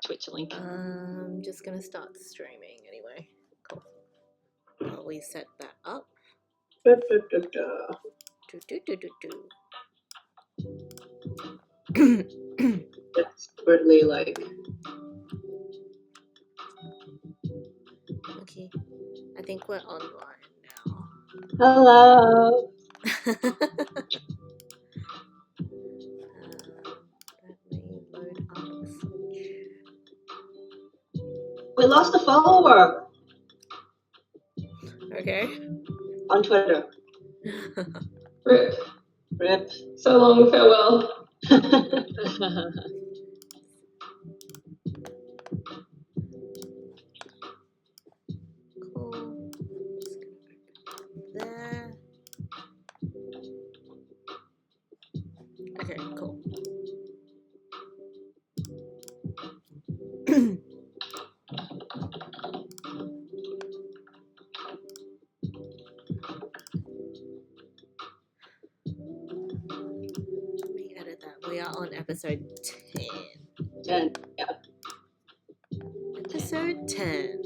Twitch link. I'm just gonna start streaming anyway. Cool. We set that up. Da, da, da, da. Desperately like. Okay, I think we're online now. Hello. Let me load up a switch. We lost a follower Okay. on Twitter. Rip. Rip. So long, farewell. Cool. Just gonna open there. Okay, cool. Let me edit that. We are on episode 10. 10. Yeah. Episode 10.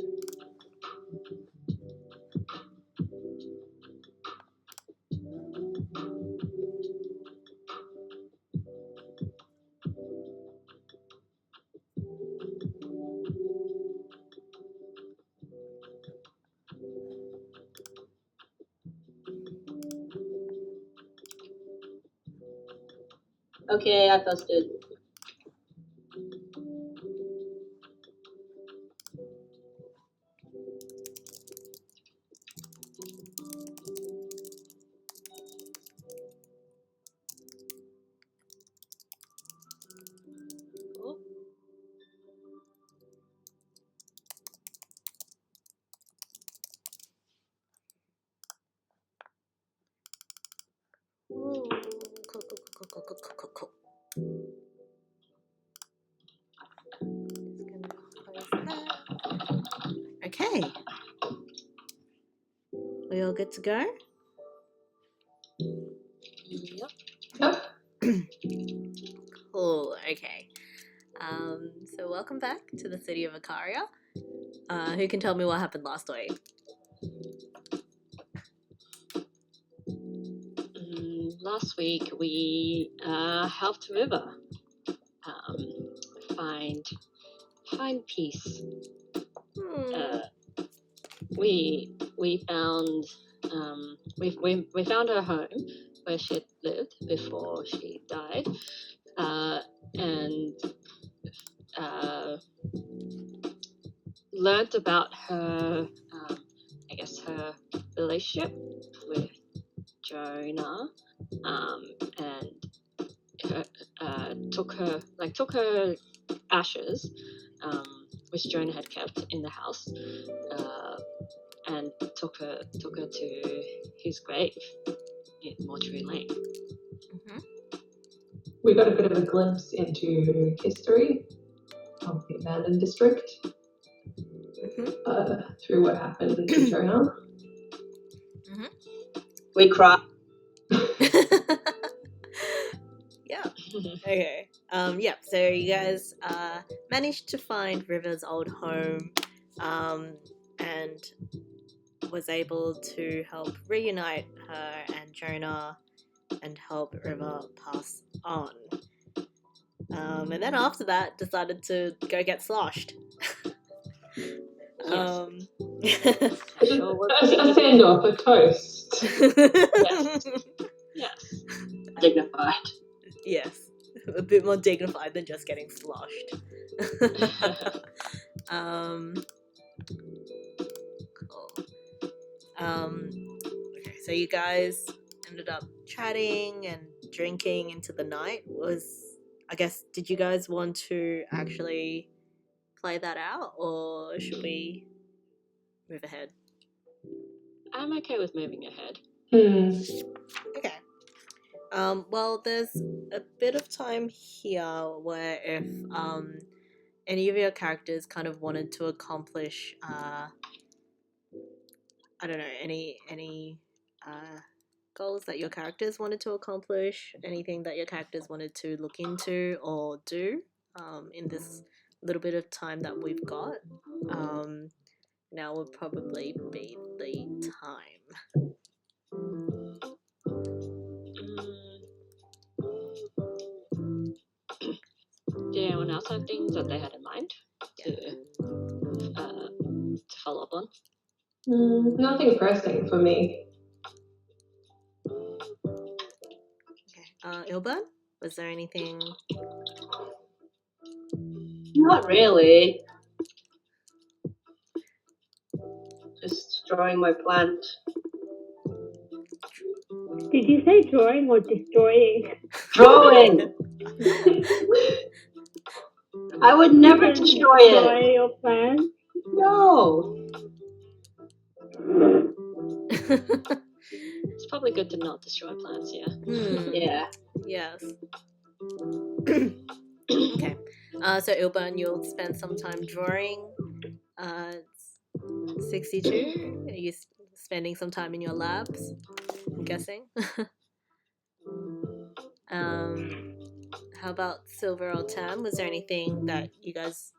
Okay, I posted. Cool. Ooh, cool. Just gonna close that. Okay. We all good to go? Yep. Yep. Cool, okay. So welcome back to the City of Acaria. Who can tell me what happened last week? Last week we helped River find peace. We found we found her home where she had lived before she died, and learned about her her relationship with Jonah, and took her ashes, which Jonah had kept in the house, and took her to his grave in Mortuary Lane. Mm-hmm. We got a bit of a glimpse into history of the abandoned district through what happened to Jonah. Mm-hmm. We cried. Yeah. Okay. Yeah. So you guys managed to find River's old home, and was able to help reunite her and Jonah, and help River pass on. And then after that, decided to go get sloshed. Yes. Sure a send-off, a toast. Yes. Dignified. Yes, a bit more dignified than just getting sloshed. Cool. Okay, so you guys ended up chatting and drinking into the night. Did you guys want to actually play that out, or should we move ahead? I'm okay with moving ahead. Okay. Well, there's a bit of time here where if any of your characters kind of wanted to accomplish I don't know, any goals that your characters wanted to accomplish, anything that your characters wanted to look into or do in this little bit of time that we've got. Now would probably be the time. Did anyone else have things that they had in mind to follow up on? Nothing pressing for me. Okay. Ilban, was there anything? Not really. Just drawing my plant. Did you say drawing or destroying? Drawing! I would never You can destroy destroy it. your plans. No. It's probably good to not destroy plants, yeah. Yeah. Yes. Okay. So Ilban, you'll spend some time drawing. 62. Are you spending some time in your labs? I'm guessing. How about Silver or Tam? Was there anything that you guys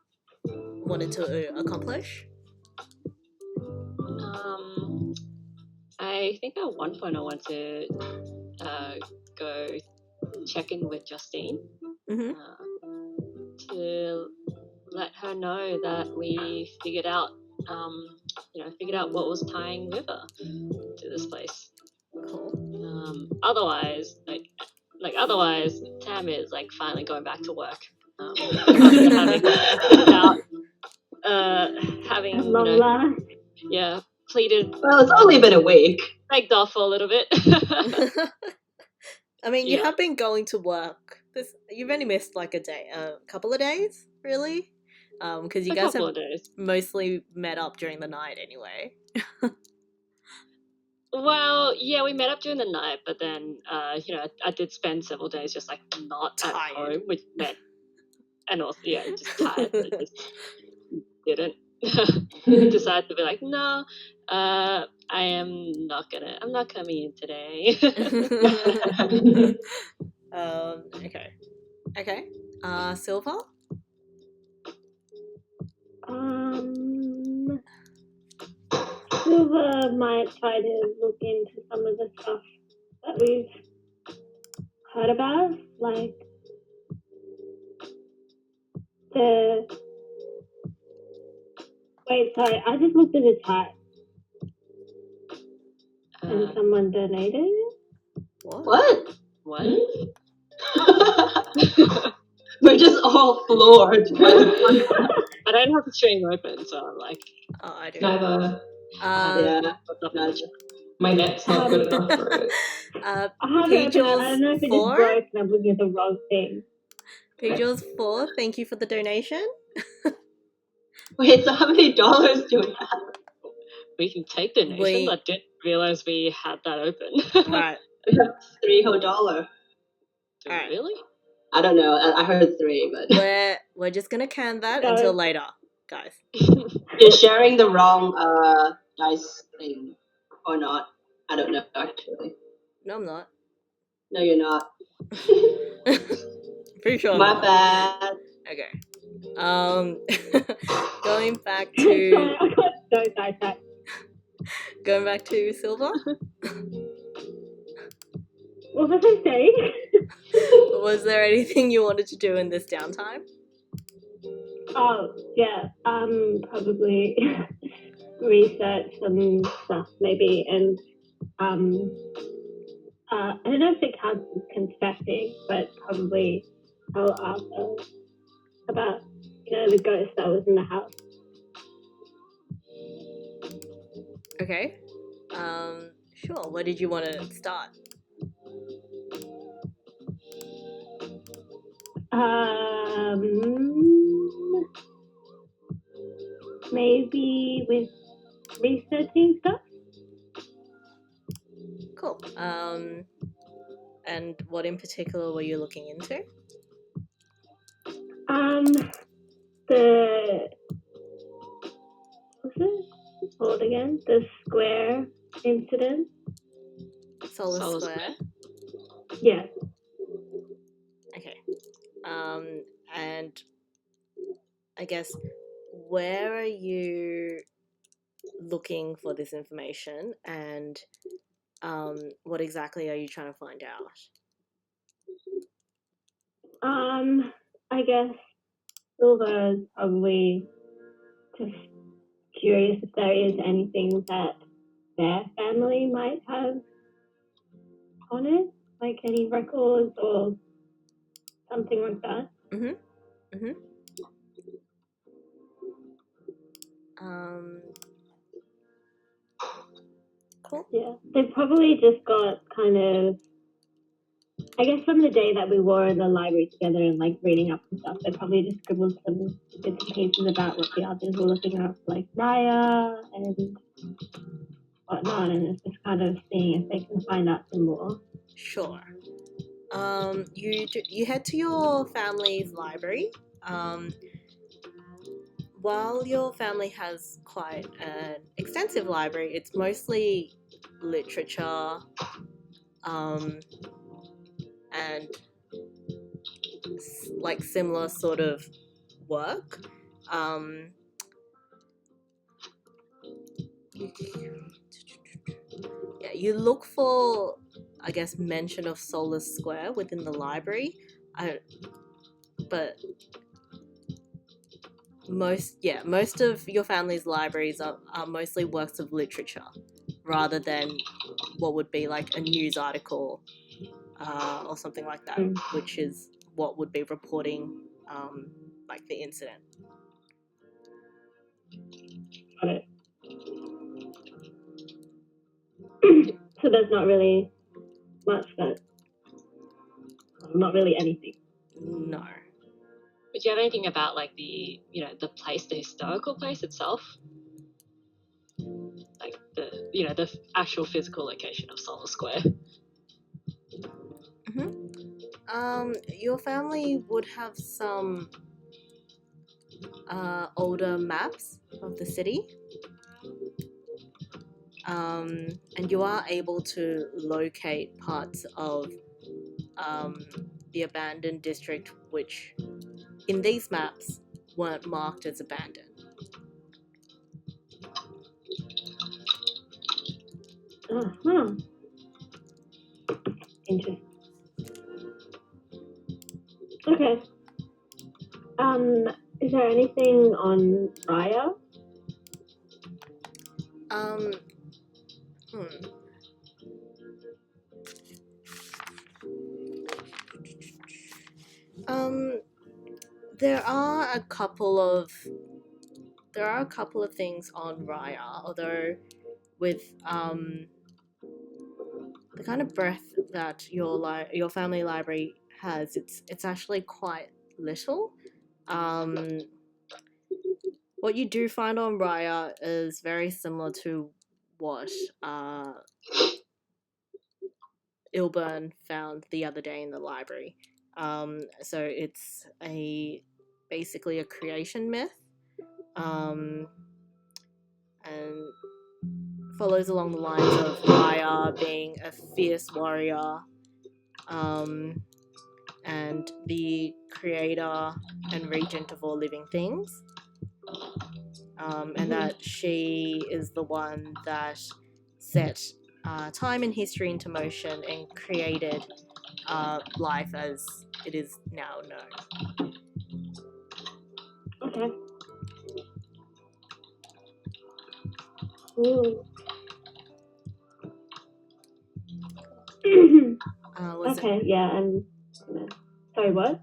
wanted to accomplish? I think at one point I want to go check in with Justine to let her know that we figured out what was tying River to this place. Cool. Otherwise, Tam is like finally going back to work. Having Long last. pleaded. Well, it's only been a week. Begged off for a little bit. I mean, you Yeah. have been going to work. You've only missed like a couple of days, really, because you A guys couple have of days. mostly met up during the night anyway. Well, yeah, we met up during the night, but then, I did spend several days just like not Tired. at home, which meant, and also, yeah, just tired. I just didn't decide to be like, no, I'm not coming in today. Okay. Silver? Silver might try to look into some of the stuff that we've heard about, like Wait, sorry, I just looked at the chat and someone donated. What? What? We're just all floored. I don't have the stream open, so I'm like, Oh, I do. Neither. Yeah. Gotcha. My net's not good enough for it. I have it open. I don't know if it just broke and I'm looking at the wrong thing. Pageos 4, thank you for the donation. Wait, so how many dollars do we have? we can take donations. I didn't realize we had that open. Right. We have $3 whole dollar. Alright. Really? I don't know. I heard 3, but We're just gonna can that until later, guys. you're sharing the wrong dice thing or not. I don't know actually. No, I'm not. No, you're not. Pretty sure. My bad. Okay. Going back to Sorry, I got so sidetracked. going back to Silver. What was I saying? Was there anything you wanted to do in this downtime? Oh, yeah. Probably research some stuff maybe, and I don't know if it counts as confessing, but probably I'll ask her about the ghost that was in the house. Okay. Sure. Where did you want to start? Maybe with researching stuff. Cool. And what in particular were you looking into? What's it called again? The square incident. Solar Square. Yeah. Okay. And I guess, where are you looking for this information, and what exactly are you trying to find out? I guess Silver is probably just curious if there is anything that their family might have on it, like any records or something like that. Cool. Yeah, they've probably just got kind of, I guess from the day that we were in the library together and like reading up and stuff, they probably just scribbled some bits and pieces about what the others were looking up, like Raya and whatnot, and it's just kind of seeing if they can find out some more. Sure. You head to your family's library. While your family has quite an extensive library, it's mostly literature, and like similar sort of work. Yeah, you look for, I guess, mention of Solar Square within the library, but most of your family's libraries are mostly works of literature, rather than what would be like a news article or something like that, which is what would be reporting like the incident. Got it. So there's not really much not really anything. No. But do you have anything about like the place, the historical place itself? Like the actual physical location of Solar Square. Your family would have some older maps of the city, and you are able to locate parts of the abandoned district which in these maps weren't marked as abandoned. Interesting. Okay. Is there anything on Raya? There are a couple of things on Raya, although with the kind of breadth that your family library has, it's actually quite little. What you do find on Raya is very similar to what Ilburn found the other day in the library. So it's basically a creation myth, and follows along the lines of Raya being a fierce warrior, and the creator and regent of all living things, and that she is the one that set time and history into motion and created life as it is now known. Okay. Ooh. Okay, yeah, and sorry, what?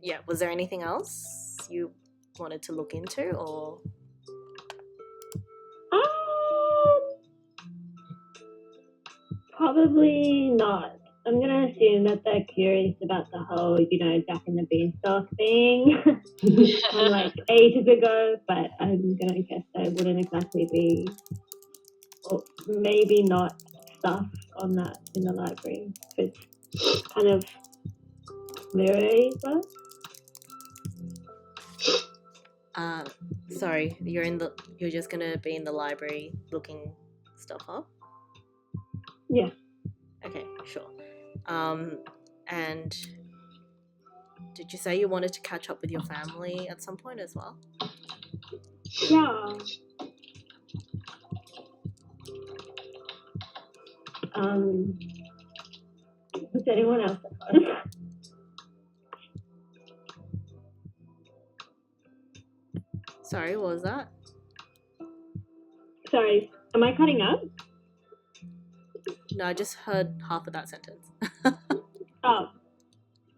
Yeah, was there anything else you wanted to look into, or? Probably not. I'm gonna assume that they're curious about the whole, Jack and the Beanstalk thing from like ages ago, but I'm gonna guess they wouldn't exactly be, or maybe not stuff on that in the library. It's kind of mirror but Sorry, you're just gonna be in the library looking stuff up? Yeah. Okay, sure. And did you say you wanted to catch up with your family at some point as well? Yeah. Was anyone else at home? Sorry, what was that? Sorry, am I cutting out? No, I just heard half of that sentence. Oh,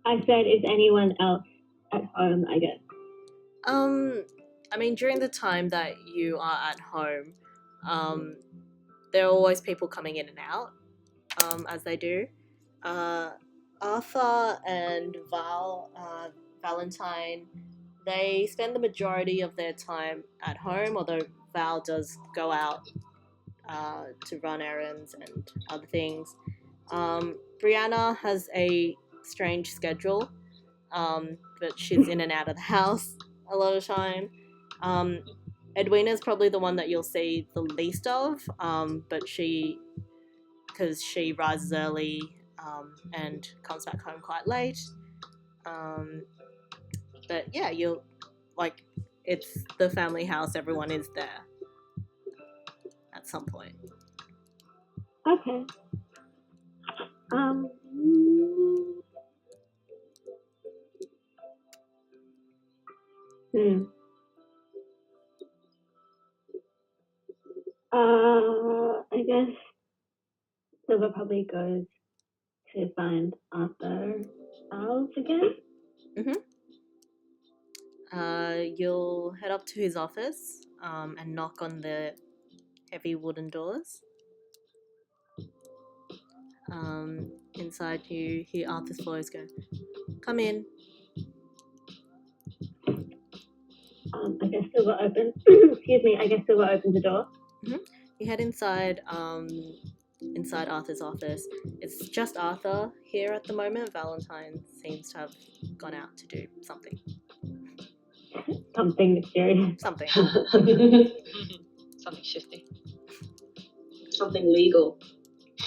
I said, is anyone else at home, I guess. I mean, during the time that you are at home, there are always people coming in and out, as they do. Arthur and Valentine, they spend the majority of their time at home, although Val does go out to run errands and other things. Brianna has a strange schedule, but she's in and out of the house a lot of time. Edwina's probably the one that you'll see the least of, but because she rises early and comes back home quite late. But yeah, it's the family house, everyone is there at some point. Okay. I guess Silver probably goes to find Arthur Owls again. You'll head up to his office and knock on the heavy wooden doors. Inside you hear Arthur's voice go, "Come in." I guess Silver opens. Excuse me. I guess Silver opens the door. You head inside Arthur's office. It's just Arthur here at the moment. Valentine seems to have gone out to do something. Something mysterious. Something. Something shifty. Something legal.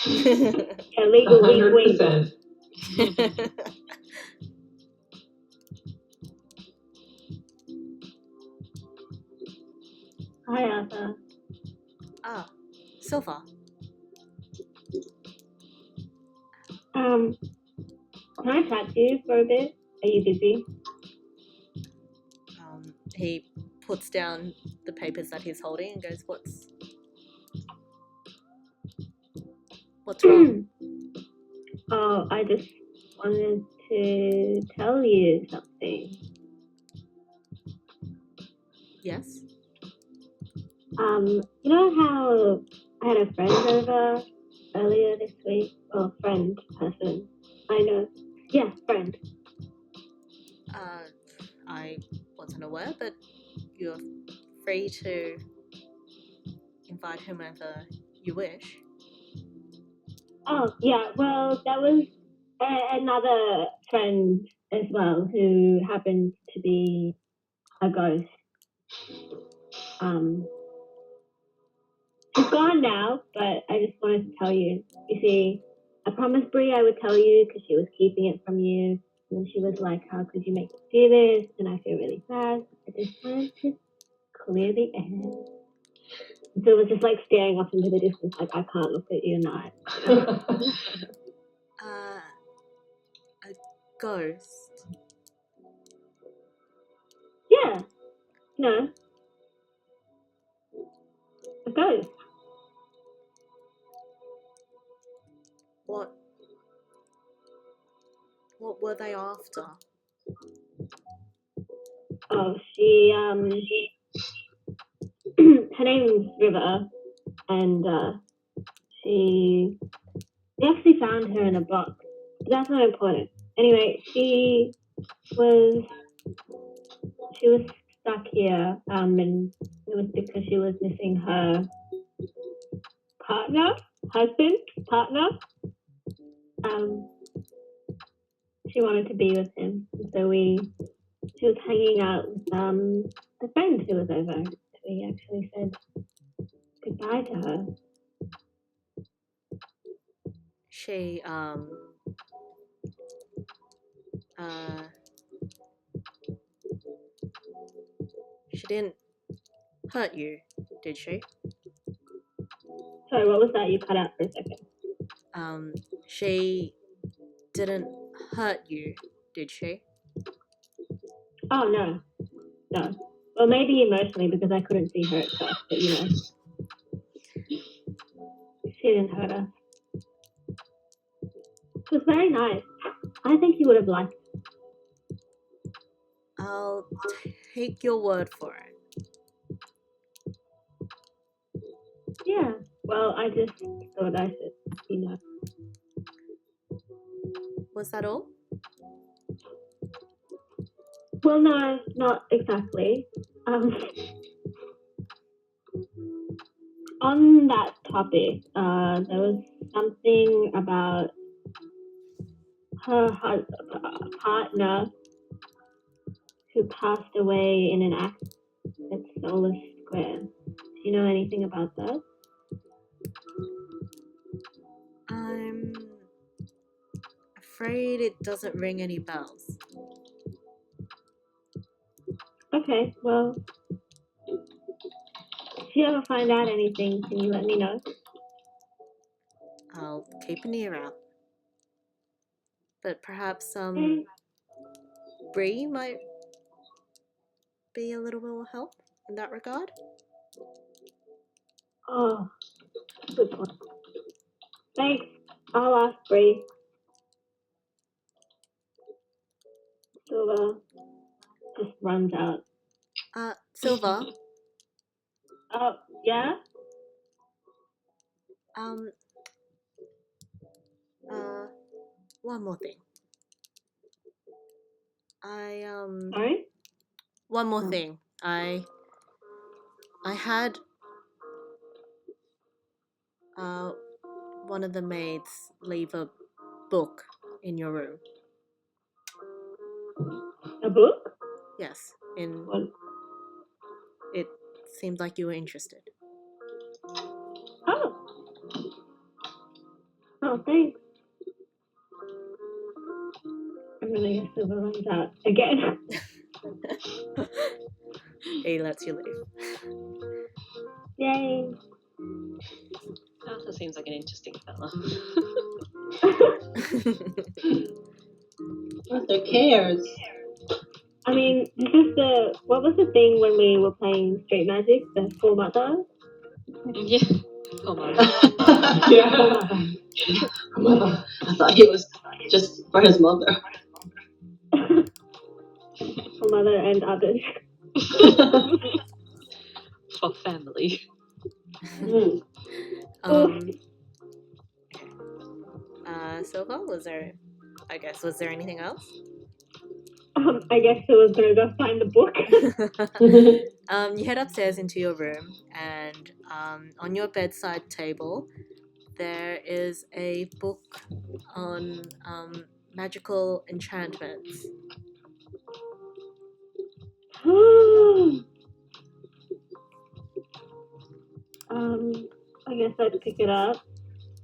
Yeah, legal wink. 100%. Hi, Arthur. Ah, Silver. Can I chat to you for a bit? Are you busy? He puts down the papers that he's holding and goes, What's wrong? Oh, I just wanted to tell you something. Yes? You know how I had a friend over earlier this week? Well, person. I know. Yeah, friend. I wasn't aware, but you're free to invite whomever you wish. Oh, yeah, well, that was another friend as well who happened to be a ghost. She's gone now, but I just wanted to tell you. You see, I promised Brie I would tell you because she was keeping it from you. And then she was like, how could you make me do this? And I feel really bad. I just wanted to clear the air. So it was just like staring off into the distance, like, I can't look at you now. A ghost? Yeah. No. A ghost. What were they after? Oh, her name's River, and we actually found her in a box. But that's not important. Anyway, she was stuck here, and it was because she was missing her partner. She wanted to be with him, so she was hanging out with a friend who was over. We actually said goodbye to her. She she didn't hurt you, did she? Sorry, what was that? You cut out for a second. She didn't hurt you, did she? Oh, no. No. Well, maybe emotionally because I couldn't see her at first, but she didn't hurt us. It was very nice. I think you would have liked it. I'll take your word for it. Yeah. Well, I just thought I should, Was that all? Well, no, not exactly. On that topic, there was something about her partner who passed away in an accident at Solar Square. Do you know anything about that? I'm afraid it doesn't ring any bells. Okay, well, if you ever find out anything, can you let me know? I'll keep an ear out. But perhaps Bree might be a little bit of help in that regard. Oh, good point. Thanks. I'll ask Bree. Silver just runs out. Silver. Oh, yeah? One more thing. Sorry? One more thing. I had one of the maids leave a book in your room. A book? Yes. What? It seemed like you were interested. Oh. Oh, thanks. I'm gonna guess Silver runs out again. He lets you leave. Yay. Also seems like an interesting fellow. Who cares? I mean, what was the thing when we were playing Street Magic? The Four Mother? Yeah. Oh my. Yeah. Mother. I thought he was just for his mother. For Mother and others. For family. Silva, was there anything else? I guess I was gonna go find the book. You head upstairs into your room, and on your bedside table there is a book on magical enchantments. I guess I'd pick it up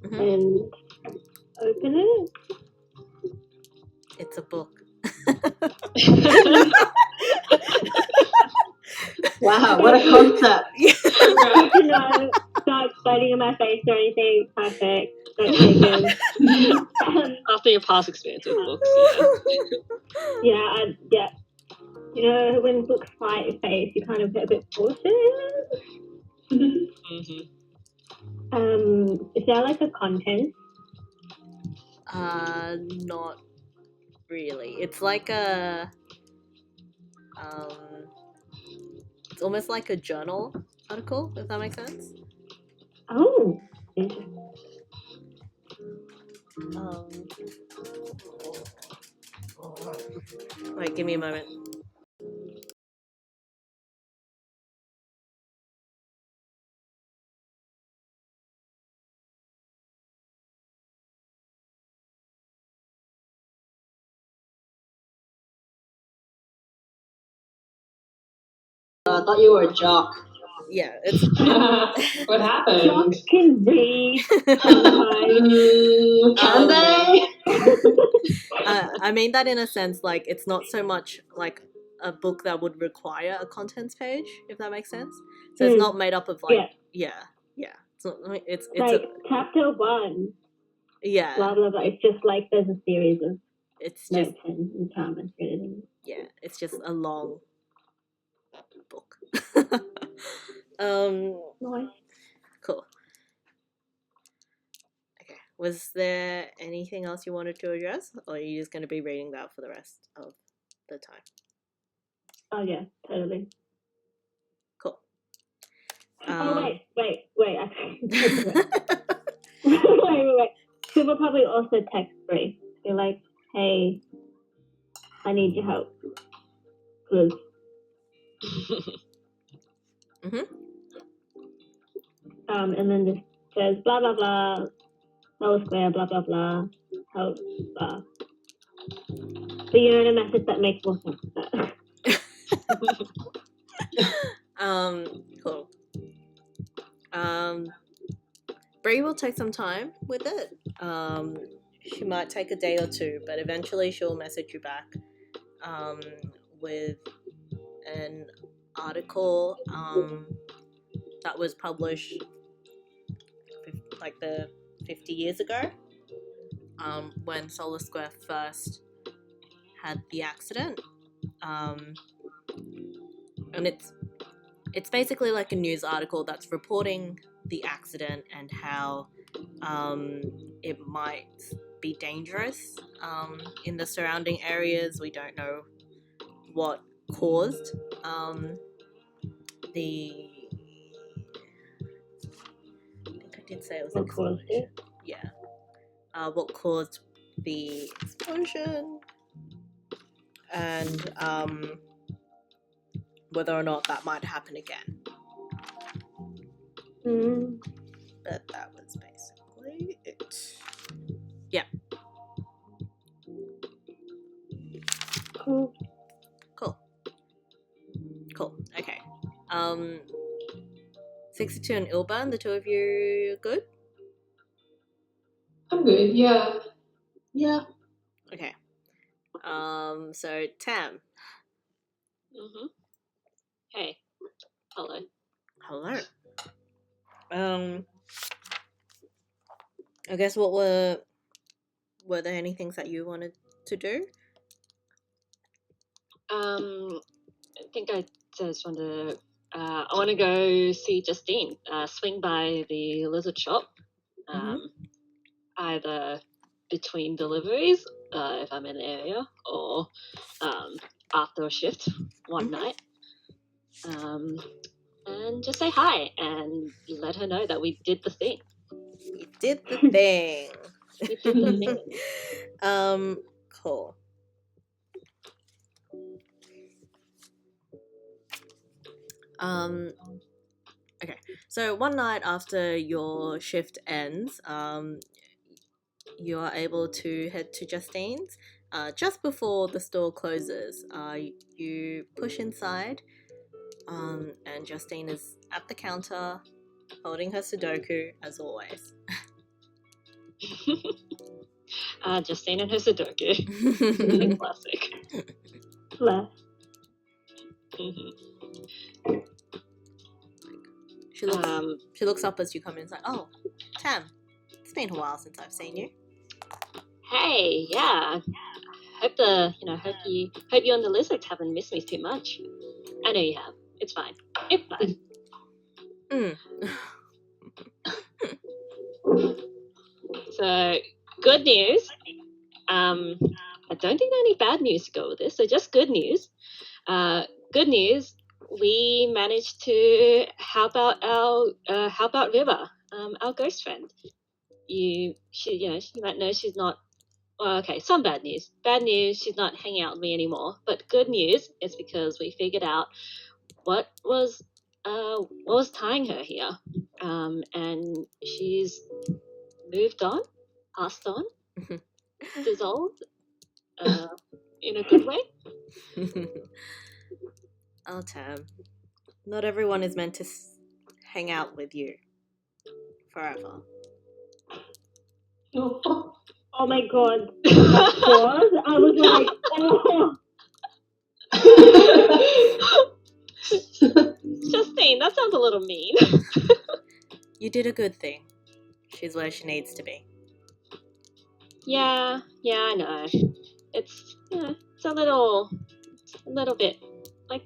and open it. It's a book. Wow, what a concept. Good to know. Not biting in my face or anything. Perfect. Don't take it. After your past experience with books, yeah. Yeah. You know, when books fly at your face, you kind of get a bit cautious. Is there like a content? Not really. It's like a it's almost like a journal article, if that makes sense. Oh, interesting. Wait, give me a moment. I thought you were a jock. Yeah, it's What happened? Jocks can read. Can they? I mean that in a sense, like it's not so much like a book that would require a contents page, if that makes sense. So it's not made up of like yeah. It's not, it's like chapter 1. yeah. Blah blah blah. It's just like there's a series of It's just notes and comments written. yeah. It's just a long book. Nice. Cool. Okay. Was there anything else you wanted to address, or are you just going to be reading that for the rest of the time? Oh yeah, totally. Cool. Wait. wait. She will probably also text Bree. Be like, hey, I need your help. Cause and then just says blah blah blah, Solar Square, blah blah blah, help, blah. But you know, in a message that makes more sense. Cool. Bree will take some time with it. She might take a day or two, but eventually she'll message you back with an article that was published like 50 years ago, when Solar Square first had the accident. And it's basically like a news article that's reporting the accident and how it might be dangerous in the surrounding areas. We don't know what caused the... I think I did say it was an explosion. Yeah. What caused the explosion and whether or not that might happen again. But that was basically it. Yeah. Cool. Okay. 62 and Ilban, the two of you good? I'm good, yeah. Yeah. Okay. So Tam. Hey. Hello. I guess what were there any things that you wanted to do? I think I just want to. I want to go see Justine. Swing by the lizard shop. Either between deliveries, if I'm in the area, or after a shift one night. And just say hi and let her know that we did the thing. You did the thing. We did the thing. Cool. Okay. So one night after your shift ends, you are able to head to Justine's. Just before the store closes, you push inside, and Justine is at the counter, holding her Sudoku as always. Justine and her Sudoku. A classic. Left. She looks up as you come in. It's like, oh, Tam, it's been a while since I've seen you. Hey, yeah. Hope you and the lizards haven't missed me too much. I know you have. It's fine. It's fine. So, good news. I don't think there are any bad news to go with this, so just good news. Good news. We managed to help out River, our ghost friend. She might know she's not. Well, okay, some bad news. Bad news, she's not hanging out with me anymore. But good news is because we figured out what was tying her here, and she's moved on, passed on, dissolved, in a good way. Oh, Tam. Not everyone is meant to hang out with you forever. Oh my god. I was like, oh. Justine, that sounds a little mean. You did a good thing. She's where she needs to be. Yeah, I know. It's a little bit like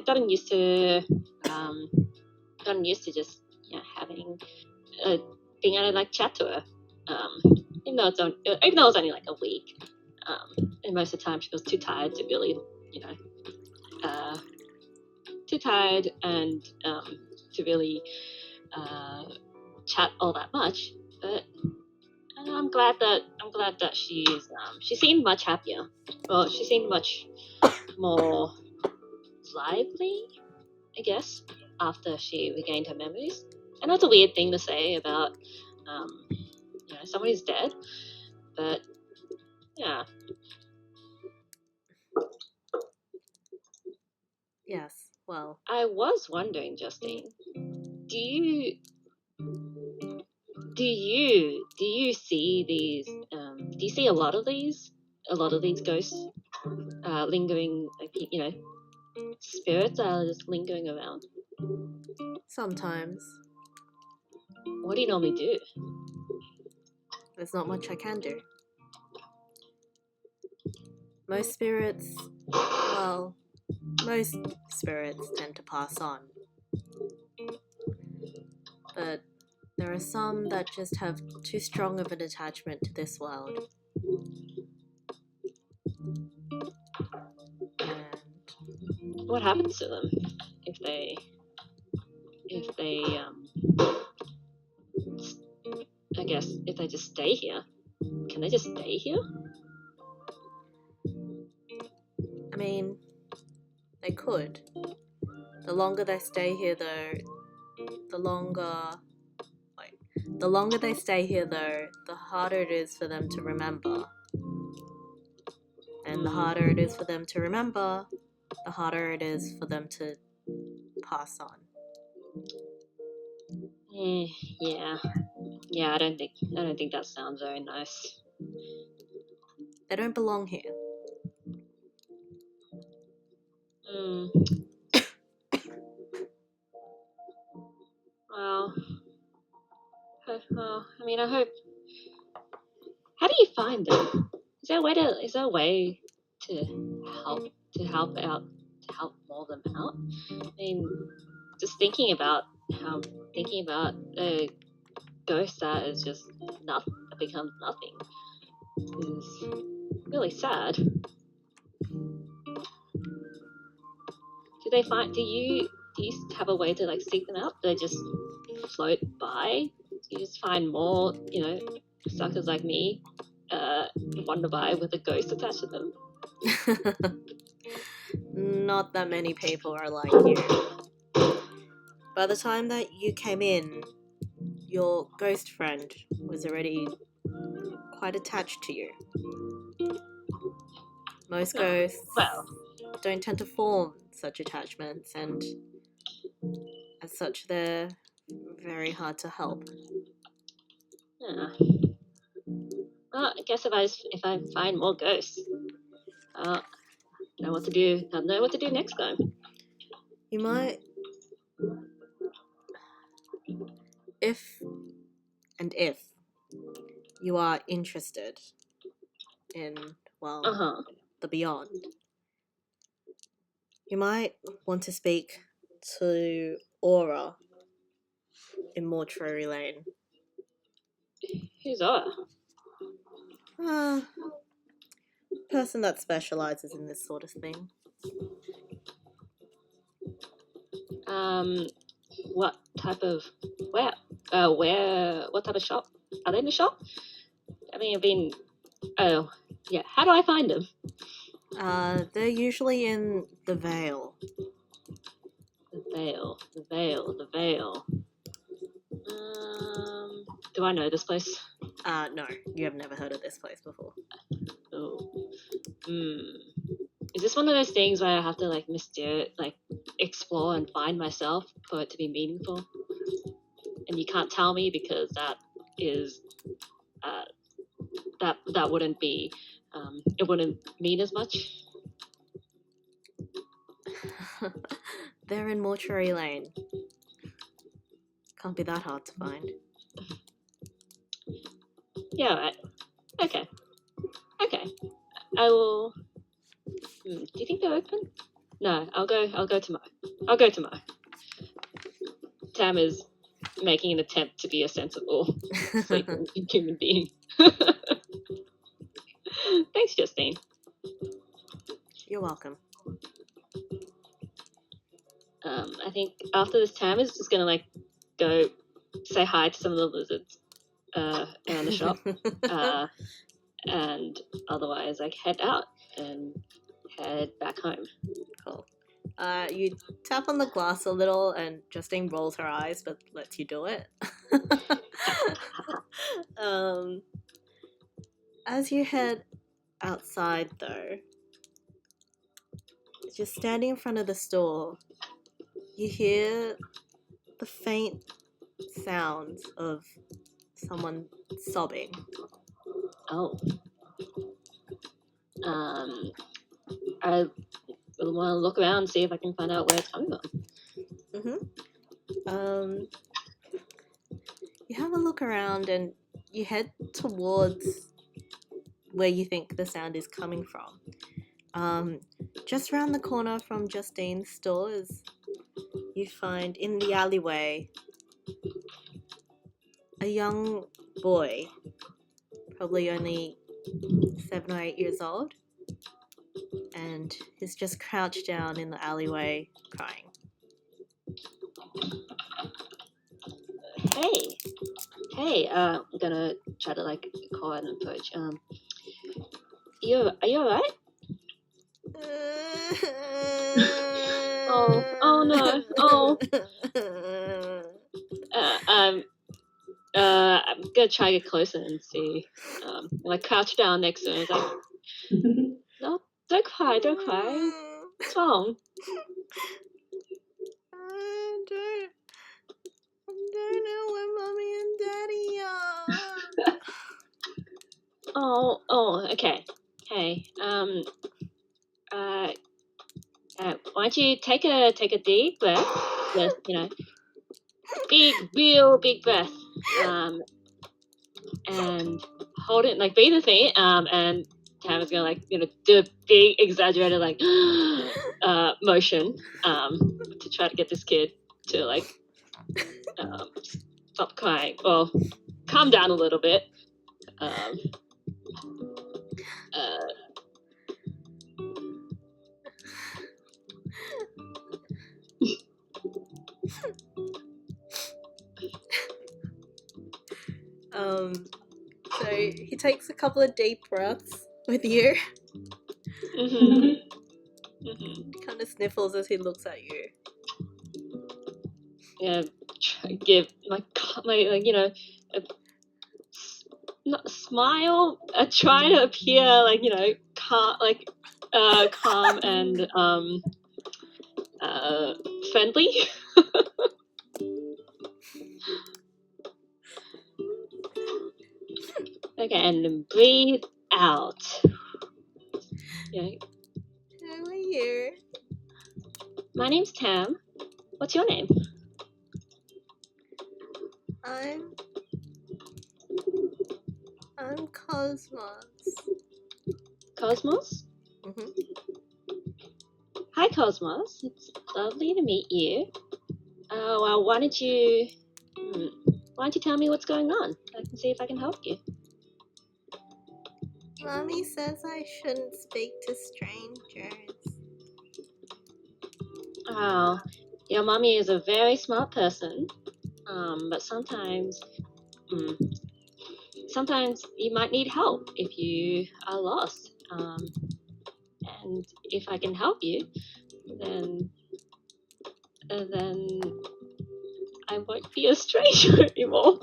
gotten used to just having being able to like chat to her. Even though it was only like a week. And most of the time she was too tired to really, too tired and to really chat all that much. But I'm glad that she seemed much happier. Well, she seemed much more lively, I guess, after she regained her memories. I know it's a weird thing to say about someone who's dead, but yeah. Yes, well. I was wondering, Justine, do you see these? Do you see a lot of these ghosts lingering, like spirits are just lingering around? Sometimes. What do you normally do? There's not much I can do. Most spirits tend to pass on. But there are some that just have too strong of an attachment to this world. And What happens to them if they I guess if they just stay here? Can they just stay here? I mean, they could. The longer they stay here, though, the harder it is for them to remember. And the harder it is for them to remember, the harder it is for them to pass on. Yeah. I don't think that sounds very nice. They don't belong here. Well, I mean, I hope. How do you find them? Is there a way to help more of them out? I mean, just thinking about a ghost that is just nothing, that becomes nothing, is really sad. Do you have a way to like seek them out? Do they just float by? Do you just find more, suckers like me, wander by with a ghost attached to them? Not that many people are like you. By the time that you came in, your ghost friend was already quite attached to you. Most ghosts don't tend to form such attachments, and as such, they're very hard to help. Yeah. Well, I guess if I find more ghosts, I'll know what to do. I'll know what to do next time. You might, if you are interested in the beyond, you might want to speak to Aura in Mortuary Lane. Who's Aura? Person that specializes in this sort of thing. What type of what type of shop? Are they in the shop? I mean, how do I find them? They're usually in the Vale. The Vale. Do I know this place? No, you have never heard of this place before. Oh. Is this one of those things where I have to explore and find myself for it to be meaningful? And you can't tell me because that is that wouldn't be it wouldn't mean as much. They're in Mortuary Lane. Can't be that hard to find. Yeah, right. Okay. I will. Do you think they're open? No, I'll go tomorrow. I'll go tomorrow. Tam is making an attempt to be a sensible, sleeping human being. Thanks, Justine. You're welcome. I think after this, Tam is just gonna go say hi to some of the lizards around the shop, and otherwise head out and head back home. Cool. You tap on the glass a little, and Justine rolls her eyes, but lets you do it. As you head outside, though, just standing in front of the store, you hear the faint sounds of someone sobbing. Oh. I want to look around and see if I can find out where it's coming from. You have a look around and you head towards where you think the sound is coming from. Just around the corner from Justine's stores, you find in the alleyway a young boy, probably only 7 or 8 years old, and he's just crouched down in the alleyway crying. Hey, I'm gonna try to call out an approach. Are you alright? Oh no, I'm gonna try to get closer and see. Crouch down next to him. No, don't cry. What's wrong? I don't know where Mommy and Daddy are. Oh, okay. Hey, why don't you take a deep breath? Just, real big breath. And hold it, breathe the thing. And Tam is gonna do a big exaggerated motion to try to get this kid to stop crying. Well, calm down a little bit. So he takes a couple of deep breaths with you. Mm-hmm. Kind of sniffles as he looks at you. Yeah, give not a smile. Try to appear calm and friendly. Okay, and then breathe out. Okay. How are you? My name's Tam. What's your name? I'm Cosmos. Cosmos? Mm-hmm. Hi, Cosmos. It's lovely to meet you. Well, why don't you tell me what's going on? I can see if I can help you. Mommy says I shouldn't speak to strangers. Oh, your mommy is a very smart person, but sometimes you might need help if you are lost. And if I can help you, then I won't be a stranger anymore.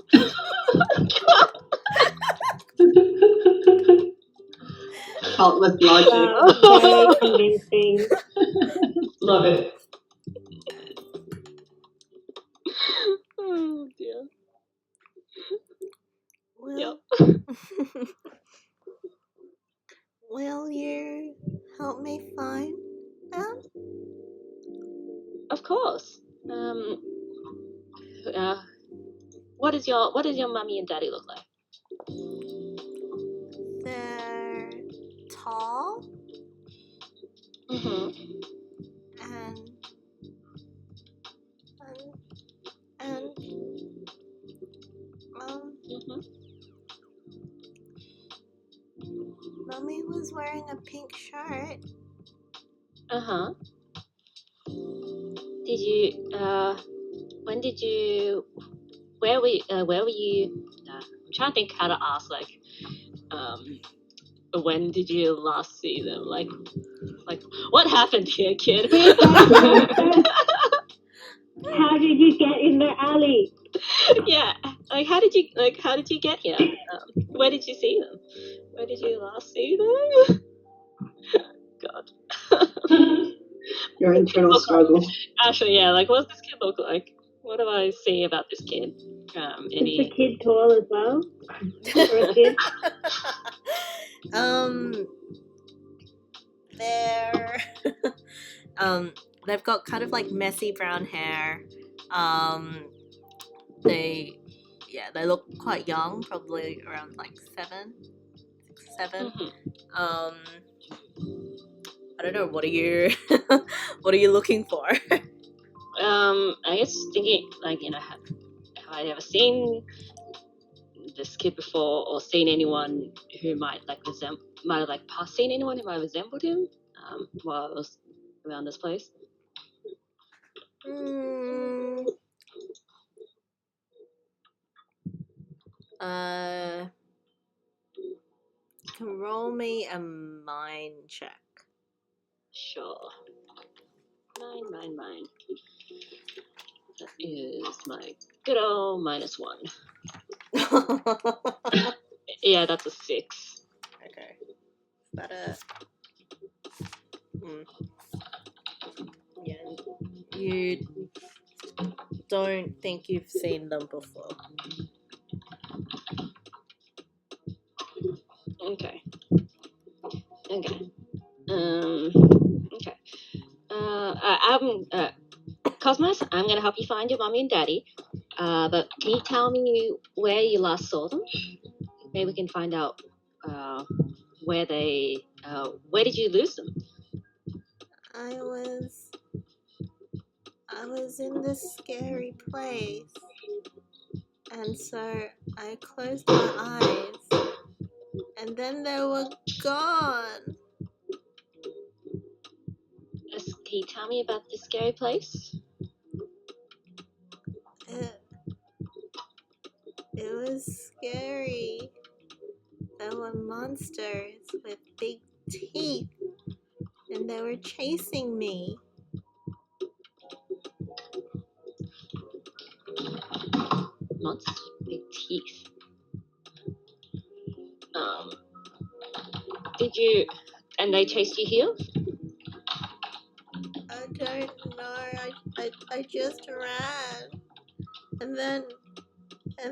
Faultless logic. Very convincing. Love it. Oh dear. Well, will you help me find them? What does your mummy and daddy look like? They're tall Mm-hmm. and and Mm-hmm. Mummy was wearing a pink shirt. Uh-huh. Did you when did you where were you I'm trying to think how to ask, like, when did you last see them? Like what happened here, kid? How did you get in the alley? Yeah, like how did you get here? Where did you see them? Where did you last see them? God. Your internal struggle. Actually, yeah, like what's this kid look like? What do I see about this kid? Is the Any kid tall as well? For a kid? They're they've got kind of like messy brown hair. They look quite young, probably around like 7. Mhm. I don't know, what are you what are you looking for? I guess thinking, like, have I ever seen this kid before, or seen anyone who might have seen anyone who might have resembled him while I was around this place? You can roll me a mind check. Sure. Mine. That is my good old -1. Yeah, that's a 6. Okay. Better. Yeah. You don't think you've seen them before. Okay. Okay. Cosmos, I'm gonna help you find your mommy and daddy. But can you tell me where you last saw them? Maybe we can find out where did you lose them? I was in this scary place, and so I closed my eyes, and then they were gone. Can you tell me about this scary place? It was scary. There were monsters with big teeth, and they were chasing me. Monsters with big teeth. Did you? And they chased you here? I don't know. I just ran, and then I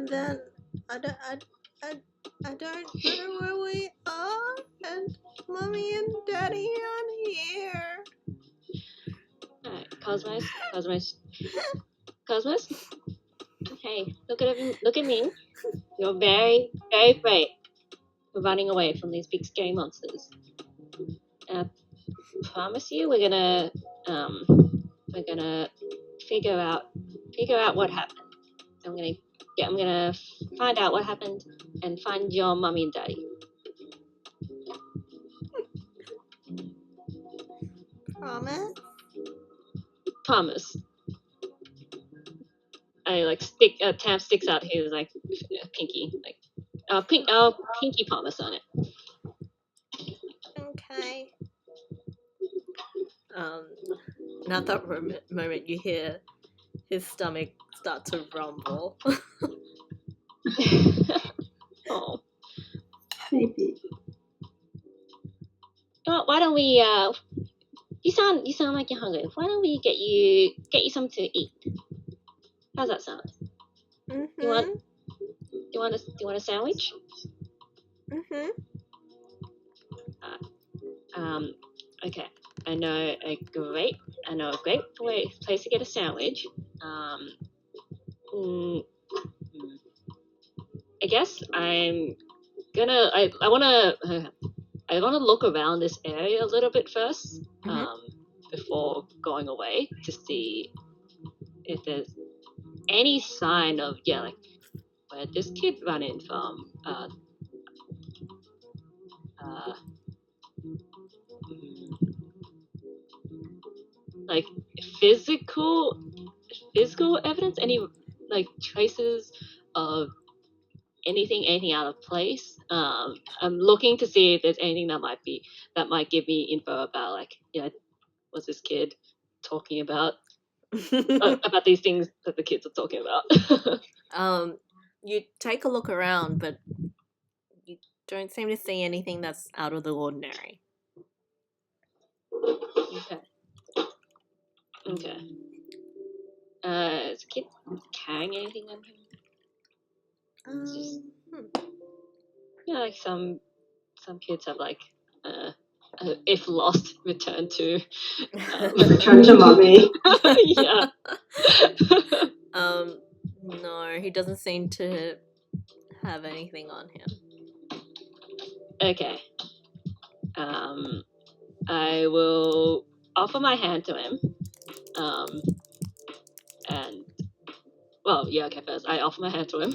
don't know where we are, and Mommy and Daddy aren't here. Alright, Cosmos. Hey, look at me. You're very, very brave for running away from these big scary monsters. And I promise you, we're gonna figure out what happened. I'm gonna find out what happened and find your mommy and daddy. Promise? Promise. I Tam sticks out his pinky, pinky promise on it. Okay. At that moment, you hear his stomach start to rumble. Oh. Maybe. Oh, why don't we? You sound like you're hungry. Why don't we get you something to eat? How's that sound? Mm-hmm. Do you want a sandwich? Mm-hmm. Okay. I know a great place to get a sandwich. Mm, I guess I'm gonna. I wanna look around this area a little bit first, before going away to see if there's any sign of like where this kid ran in from. Like physical evidence, any like traces of anything out of place. I'm looking to see if there's anything that might give me info about like what's this kid talking about about these things that the kids are talking about. You take a look around, but you don't seem to see anything that's out of the ordinary. Okay. Is the kid carrying anything on him? Like some kids have like if lost, return to Return to mommy. yeah. No, he doesn't seem to have anything on him. Okay. I will offer my hand to him. And well, yeah, okay, first I offer my hand to him.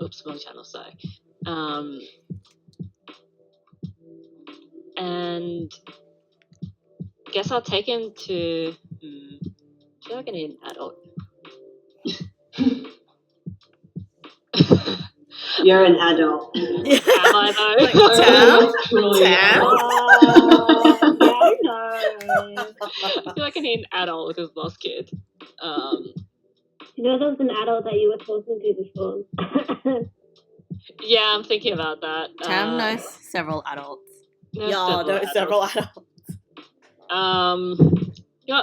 Oops, wrong channel, sorry. And guess I'll take him to I feel like I need an adult. You're an adult. Am I though? Like, Tam? Truly Tam? Yeah, I know. I feel like I need an adult with this lost kid. You know, there was an adult that you were talking to before. Yeah, I'm thinking about that. Tam knows several adults. Knows Yeah, knows several adults.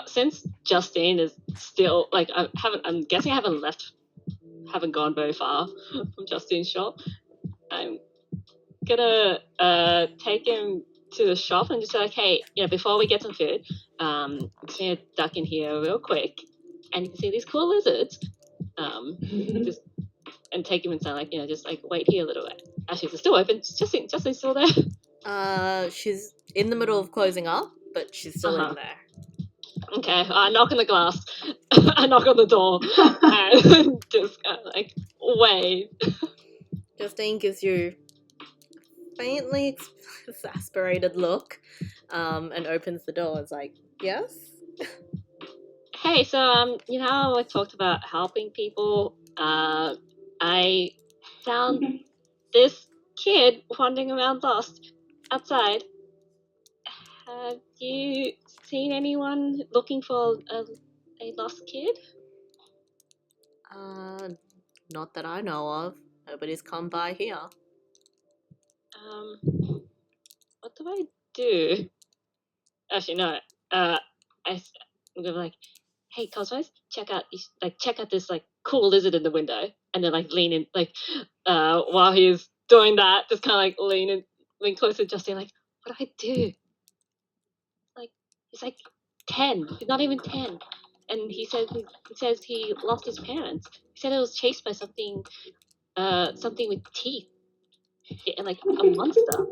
Since Justine is still like I'm guessing I haven't gone very far from Justine's shop. I'm gonna take him to the shop and just say like, hey, before we get some food, I'm just gonna duck in here real quick, and you can see these cool lizards. Just and take him inside, like just like wait here a little bit. Actually, it's still open. Justine's still there. She's in the middle of closing up, but she's still in there. Okay, I knock on the glass. I knock on the door and just like wave. Justine gives you a faintly exasperated look, and opens the door. It's like, yes? Hey, so how I talked about helping people. I found this kid wandering around lost outside. Have you seen anyone looking for a lost kid? Not that I know of. Nobody's come by here. What do I do? Actually, no. I'm gonna be like, hey, Cosmos, check out this like cool lizard in the window, and then like lean in, like, while he's doing that, just kind of like lean closer to Justine, like, what do I do? Like, he's like 10. He's not even 10, and he says he lost his parents. He said it was chased by something with teeth, and like a monster.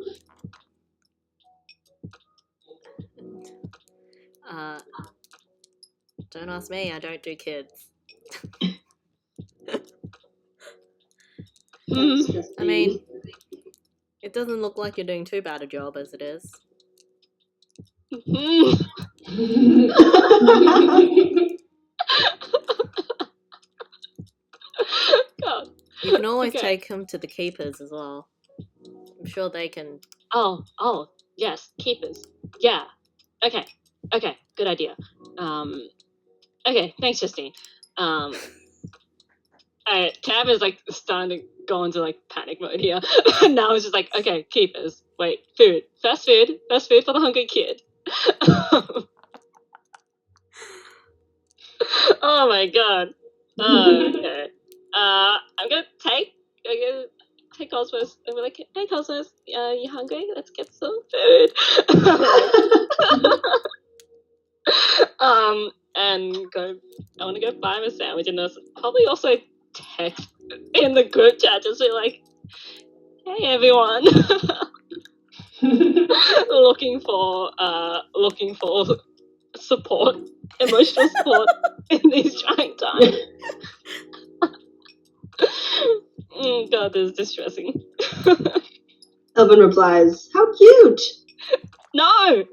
Don't ask me, I don't do kids. I mean, it doesn't look like you're doing too bad a job as it is. God. You can always take him to the keepers as well. I'm sure they can. Oh, yes, keepers. Yeah. Okay, good idea. Okay, thanks, Justine. Tab is like starting to go into like panic mode here. Now it's just like, okay, keepers. Wait, food. Fast food for the hungry kid. Oh my god. Okay. I'm gonna hey Cosmos, and we're like, hey Cosmos, you hungry? Let's get some food. And go. I want to go buy him a sandwich, and there's probably also text in the group chat, just be like, hey everyone, looking for support, emotional support in these trying times. God, this is distressing. Elvin replies, how cute! No!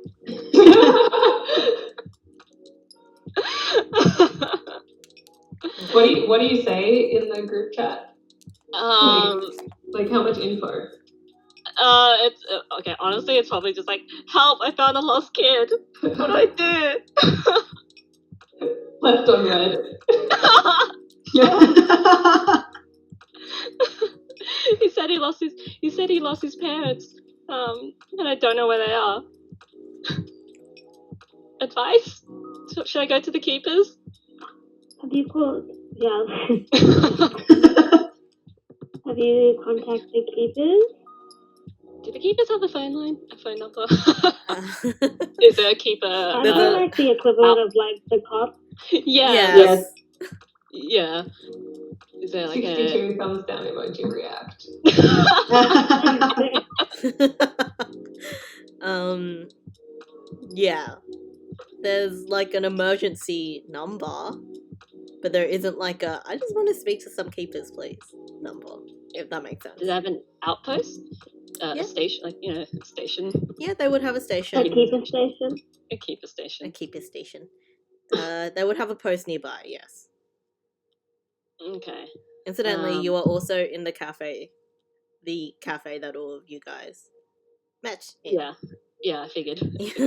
What do you say in the group chat? Like how much info? It's okay. Honestly, it's probably just like, help! I found a lost kid. What do I do? Left on red. He said he lost his parents. And I don't know where they are. Advice? Should I go to the keepers? Have you called? Yeah. Have you contacted keepers? Do the keepers have a phone line? A phone number? Is there a keeper? I feel like the equivalent of like the cops. Yeah. Yes. Yeah. Is there like 62 thumbs down emoji react. Yeah. There's like an emergency number, but there isn't like a I just want to speak to some keepers, please number, if that makes sense. Does it have an outpost? Yeah. A station, like, a station? Yeah, they would have a station. A keeper station? A keeper station. A keeper station. They would have a post nearby, yes. Okay. Incidentally, you are also in the cafe that all of you guys met in. Yeah, I figured. Nice.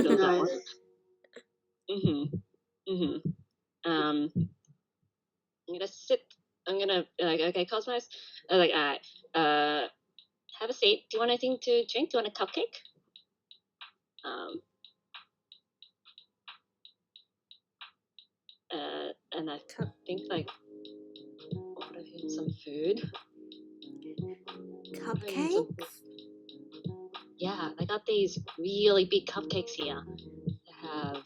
I'm gonna sit. I'm gonna like, okay, Cosmos. Like, alright. Have a seat. Do you want anything to drink? Do you want a cupcake? And I think like order him some food. Cupcakes? Yeah, I got these really big cupcakes here. They have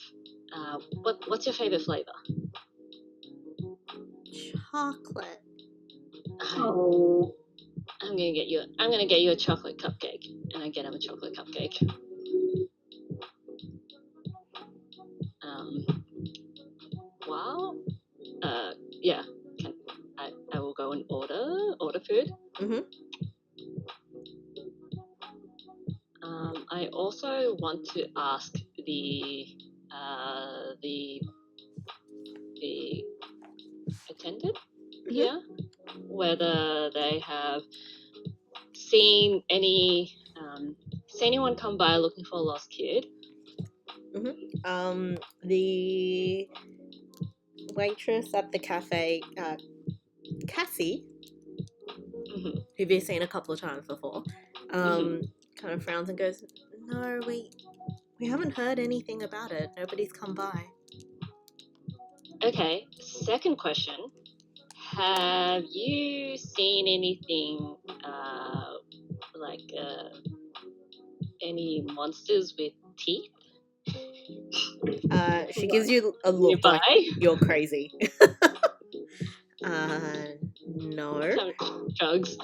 what's your favorite flavor? Chocolate. Oh. I'm gonna get you a chocolate cupcake, and I get him a chocolate cupcake. Wow. Yeah. I will go and order food. I also want to ask the attendant here whether they have seen anyone come by looking for a lost kid. The waitress at the cafe, Cassie, who you've seen a couple of times before, kind of frowns and goes, "No, we haven't heard anything about it. Nobody's come by." Okay. Second question: have you seen anything like any monsters with teeth? She gives you a look like you're crazy. No. Drugs.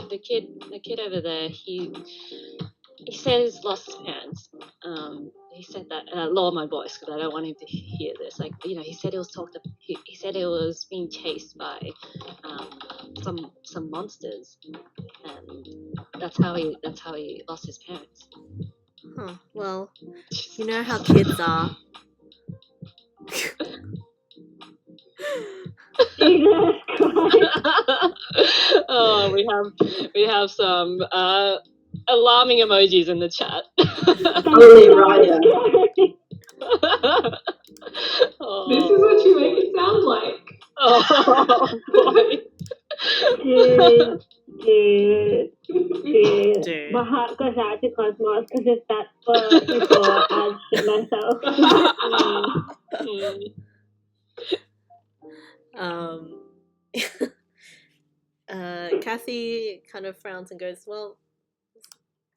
The kid over there, he said he's lost his parents. He said that, and I lower my voice because I don't want him to hear this. Like, he said he was he said he was being chased by some monsters, and that's how he lost his parents. Huh. Well, you know how kids are. Jesus Christ. Oh, we have some alarming emojis in the chat. Holy Raya. Oh. This is what you make it sound like. Oh boy. Dude. My heart goes out to Cosmos because if that's what you thought, I'd shit myself. Kathy kind of frowns and goes, well,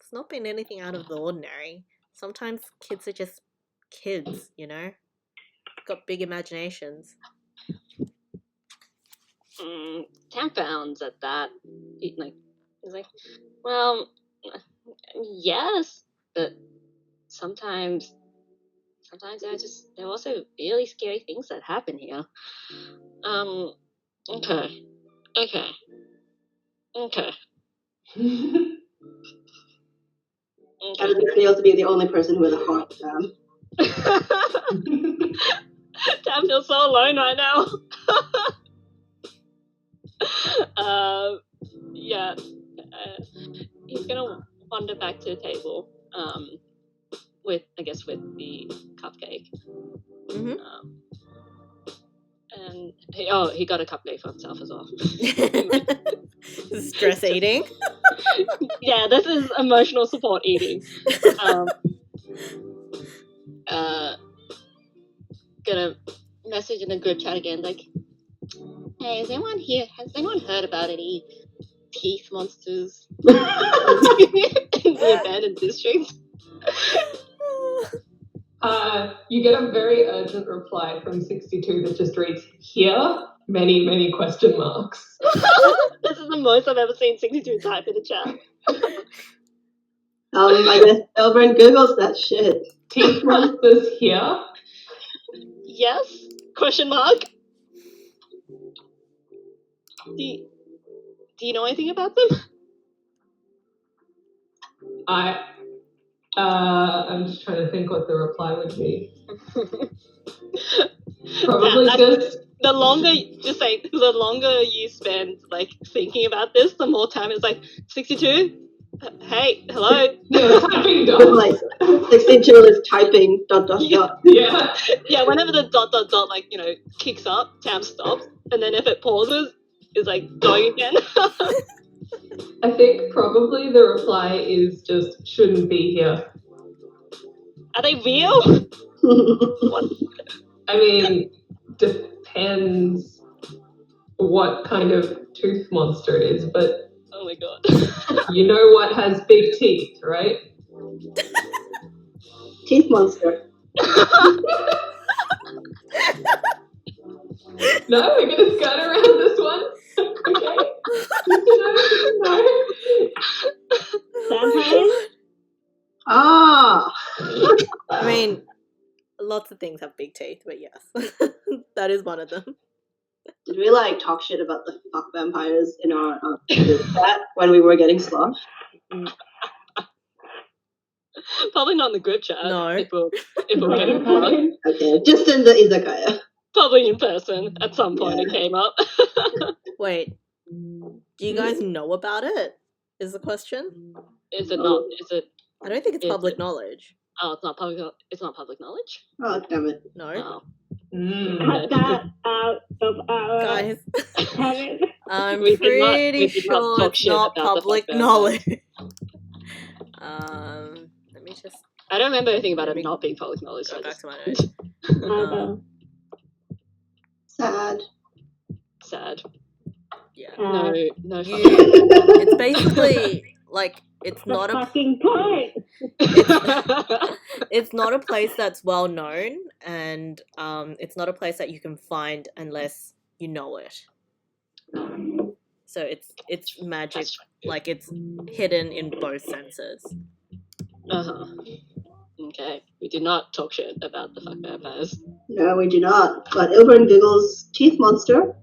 it's not been anything out of the ordinary. Sometimes kids are just kids, you know? Got big imaginations. Tam frowns at that. He's like, well, yes, but sometimes there are also really scary things that happen here. Okay. I would feel to be the only person with a heart. Tam feels so alone right now. Yeah. He's gonna wander back to the table. With the cupcake. Mm-hmm. And he got a cupcake for himself as well. Stress eating. Yeah, this is emotional support eating. Gonna message in the group chat again, like, hey, has anyone heard about any teeth monsters in the abandoned district? You get a very urgent reply from 62 that just reads, here, many, many question marks. This is the most I've ever seen 62 type in the chat. I guess Elbrand Googles that shit. Teeth monsters here? Yes? Question mark? Do you know anything about them? I'm just trying to think what the reply would be. Probably just... The longer you spend, like, thinking about this, the more time it's like, 62? Hey, hello? Yeah, typing It's dots. like 62 is typing ... Yeah. Yeah, whenever the ... like, kicks up, Tam stops, and then if it pauses, it's like going again. I think probably the reply is just, shouldn't be here. Are they real? What? I mean, depends what kind of tooth monster it is, but Oh my god. you know what has big teeth, right? Teeth monster. No, we're gonna skirt around this one. Okay. No. Vampires? Ah! I mean, lots of things have big teeth, but yes, that is one of them. Did we talk shit about the fuck vampires in our group chat when we were getting sloshed? Probably not in the group chat. No. If we're getting Vampires? Okay, just in the izakaya. Probably in person. At some point it came up. Wait, do you guys know about it? Is the question? Is it not? Is it? I don't think it's Is public it? knowledge. Oh, it's not public. It's not public knowledge. Oh, damn it. No, Oh. Cut that out of our guys, habit. I'm We did pretty not sure talk it's shit not about the public fuck knowledge. Let me just I don't remember anything about Let it me not being public knowledge. go So back to my notes. Sad. Sad. Yeah. No. It's basically like it's not a fucking point. it's not a place that's well known, and it's not a place that you can find unless you know it. So it's magic, like it's hidden in both senses. Okay, we did not talk shit about the fuck vampires. No, we do not. But Ilbern Google's teeth monster.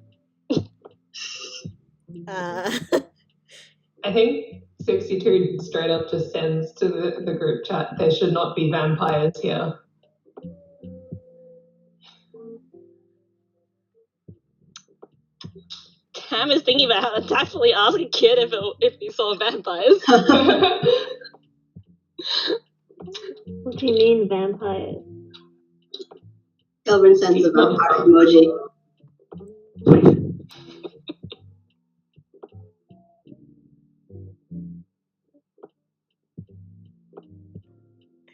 I think 62 straight up just sends to the group chat, there should not be vampires here. Cam is thinking about how to tactfully ask a kid if he saw vampires. What do you mean vampires? Ilbern sends a vampire emoji.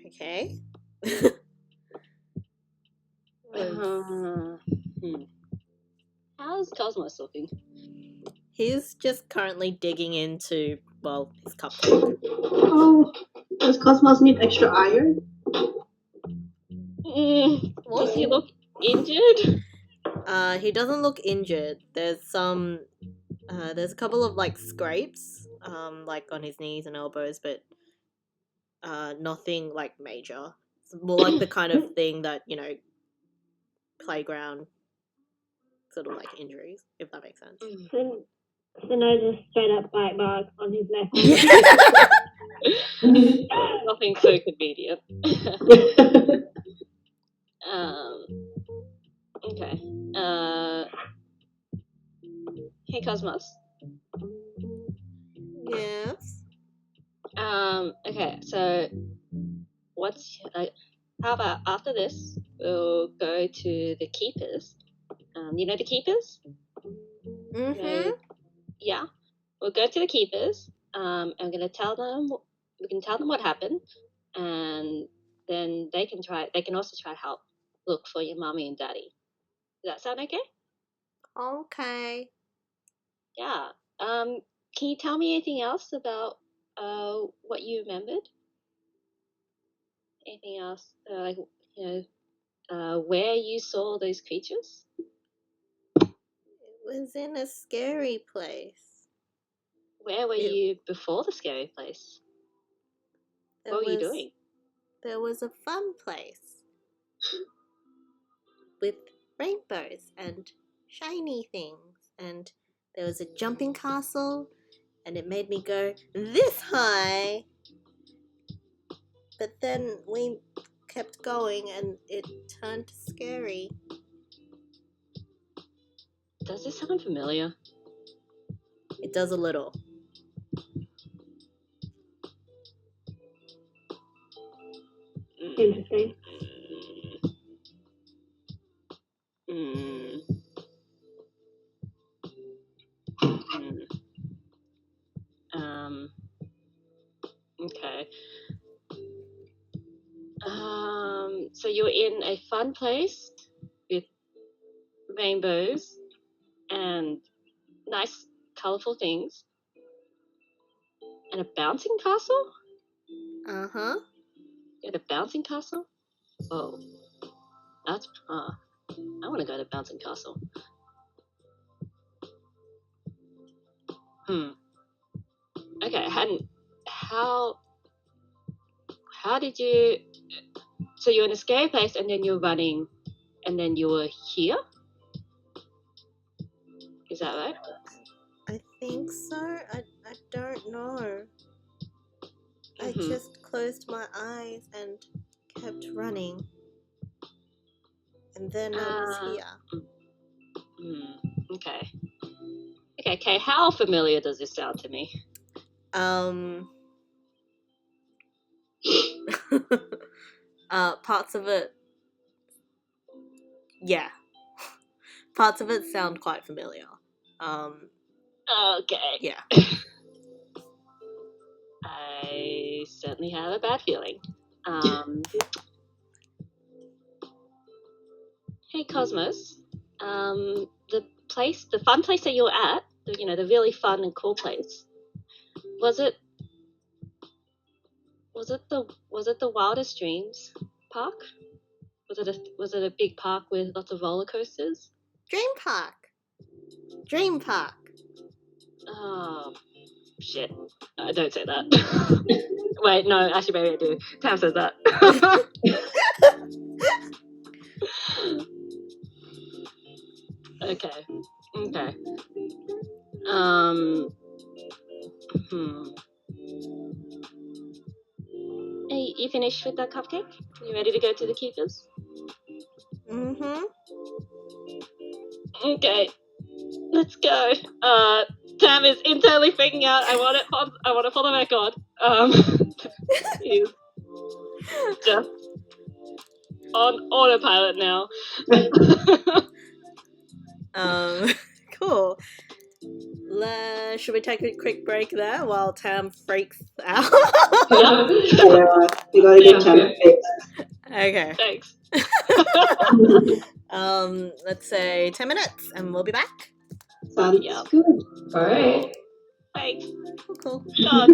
Okay. Cosmos looking? He's just currently digging into, well, his cupcake. Oh, does Cosmos need extra iron? Does he look injured? He doesn't look injured. There's a couple of like scrapes, like on his knees and elbows, but nothing like major. It's more like the kind of thing that, you know, playground sort of like injuries, if that makes sense. So no, just straight up bite mark on his neck. Nothing so convenient. Okay. Hey, Cosmos. Yes. Okay, so how about after this, we'll go to the Keepers. You know the Keepers? Mm-hmm. Yeah. We'll go to the Keepers. I'm gonna tell them. We can tell them what happened, and then they can also try to help look for your mommy and daddy. Does that sound okay? Okay. Yeah. Can you tell me anything else about what you remembered? Anything else, like, you know, where you saw those creatures? It was in a scary place. Where were you before the scary place? What were you doing? There was a fun place with rainbows and shiny things, and there was a jumping castle, and it made me go this high. But then we kept going, and it turned scary. Does this sound familiar? It does a little. Interesting. Okay. So you're in a fun place with rainbows and nice, colorful things, and a bouncing castle? Uh-huh. You had a bouncing castle? Whoa. That's, I want to go to bouncing castle. Okay, how did you, so you're in a scary place and then you're running and then you were here? Is that right? I think so. I don't know. I just closed my eyes and kept running. And then I was here. Okay. Okay, how familiar does this sound to me? Parts of it, yeah. Parts of it sound quite familiar. Okay. Yeah. I certainly have a bad feeling. Hey, Cosmos. The fun place that you were at, the really fun and cool place, was it the Wildest Dreams park? Was it a big park with lots of roller coasters? Dream Park. Oh, shit. Don't say that. Wait, no, actually maybe I do. Tam says that. Okay. Hey, you finished with that cupcake? You ready to go to the Keepers? Mm-hmm. Okay. Let's go. Tam is internally freaking out. I want it for the record. He's just on autopilot now. Cool. Should we take a quick break there while Tam freaks out? Yeah, we gotta get Tam fixed. Okay. Thanks. Let's say 10 minutes and we'll be back. Sounds Yep. good. All right. Thanks. Cool. God.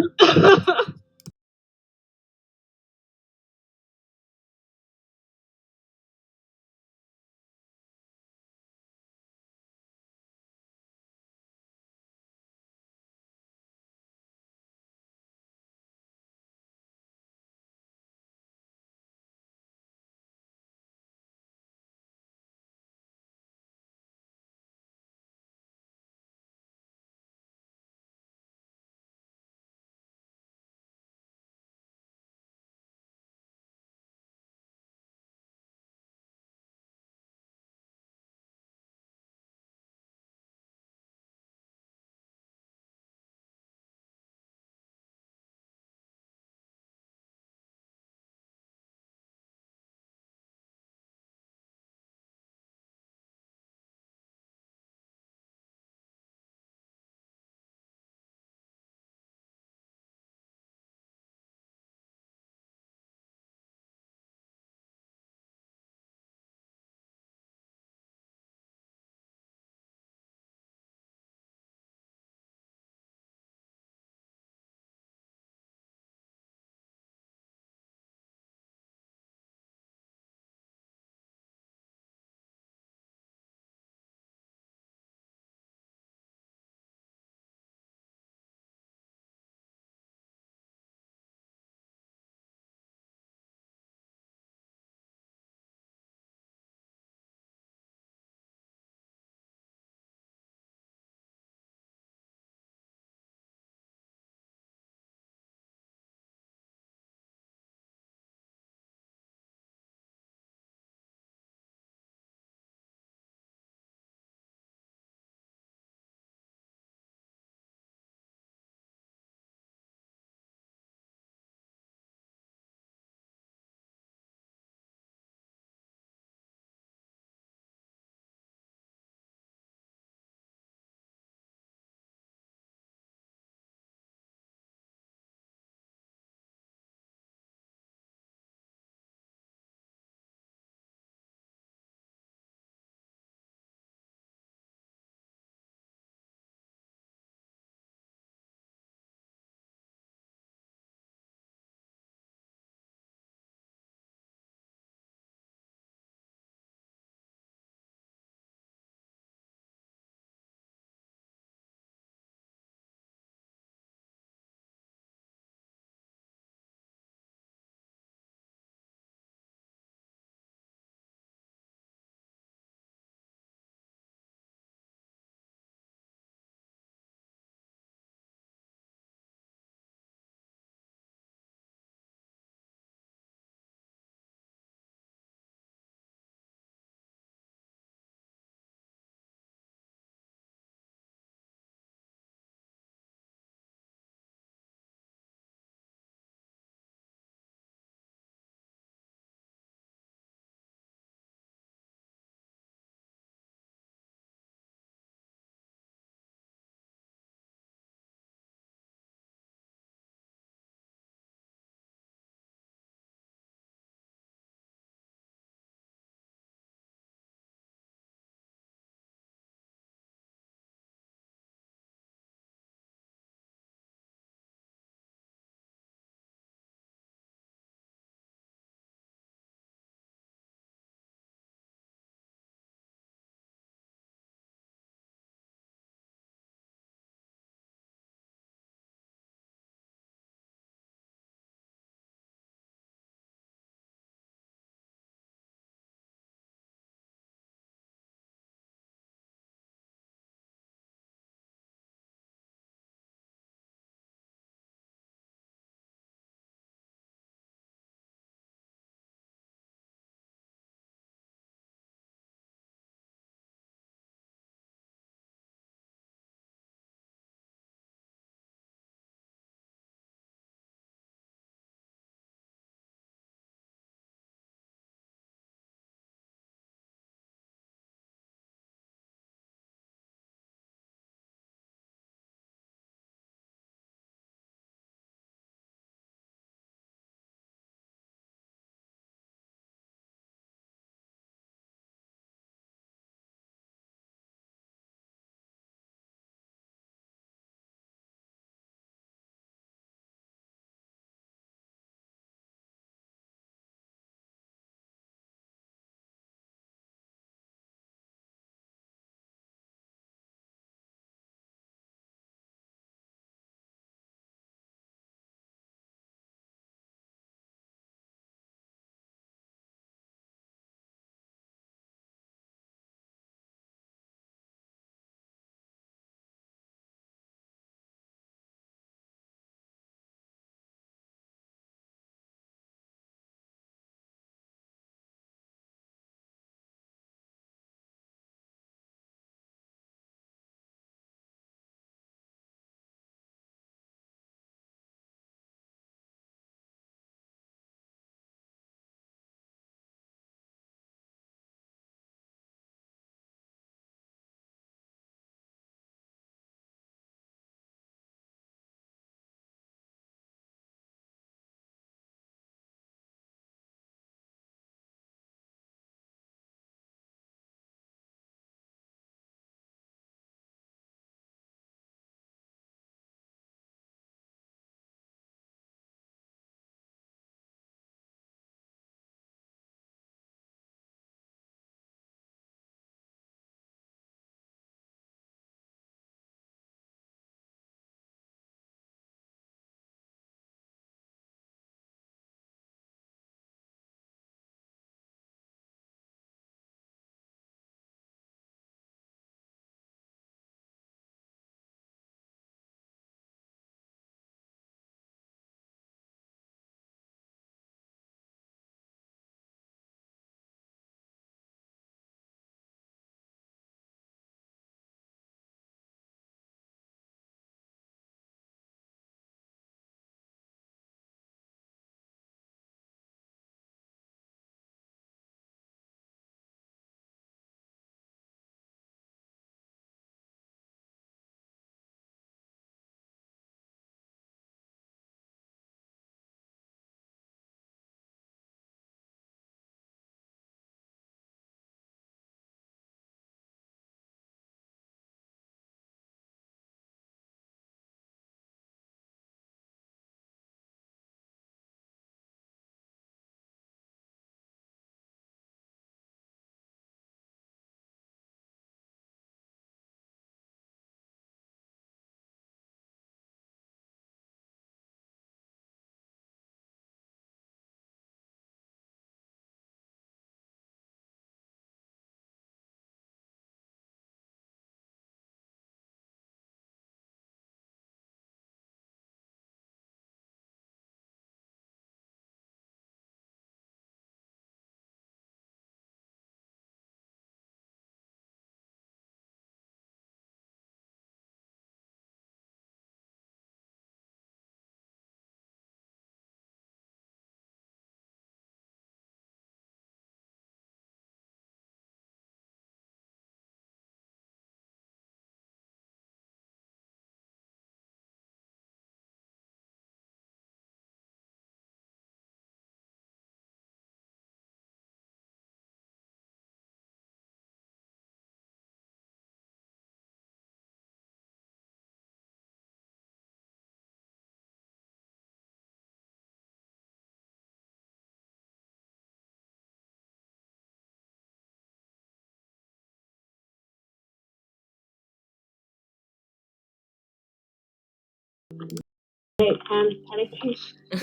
Ham's panicking.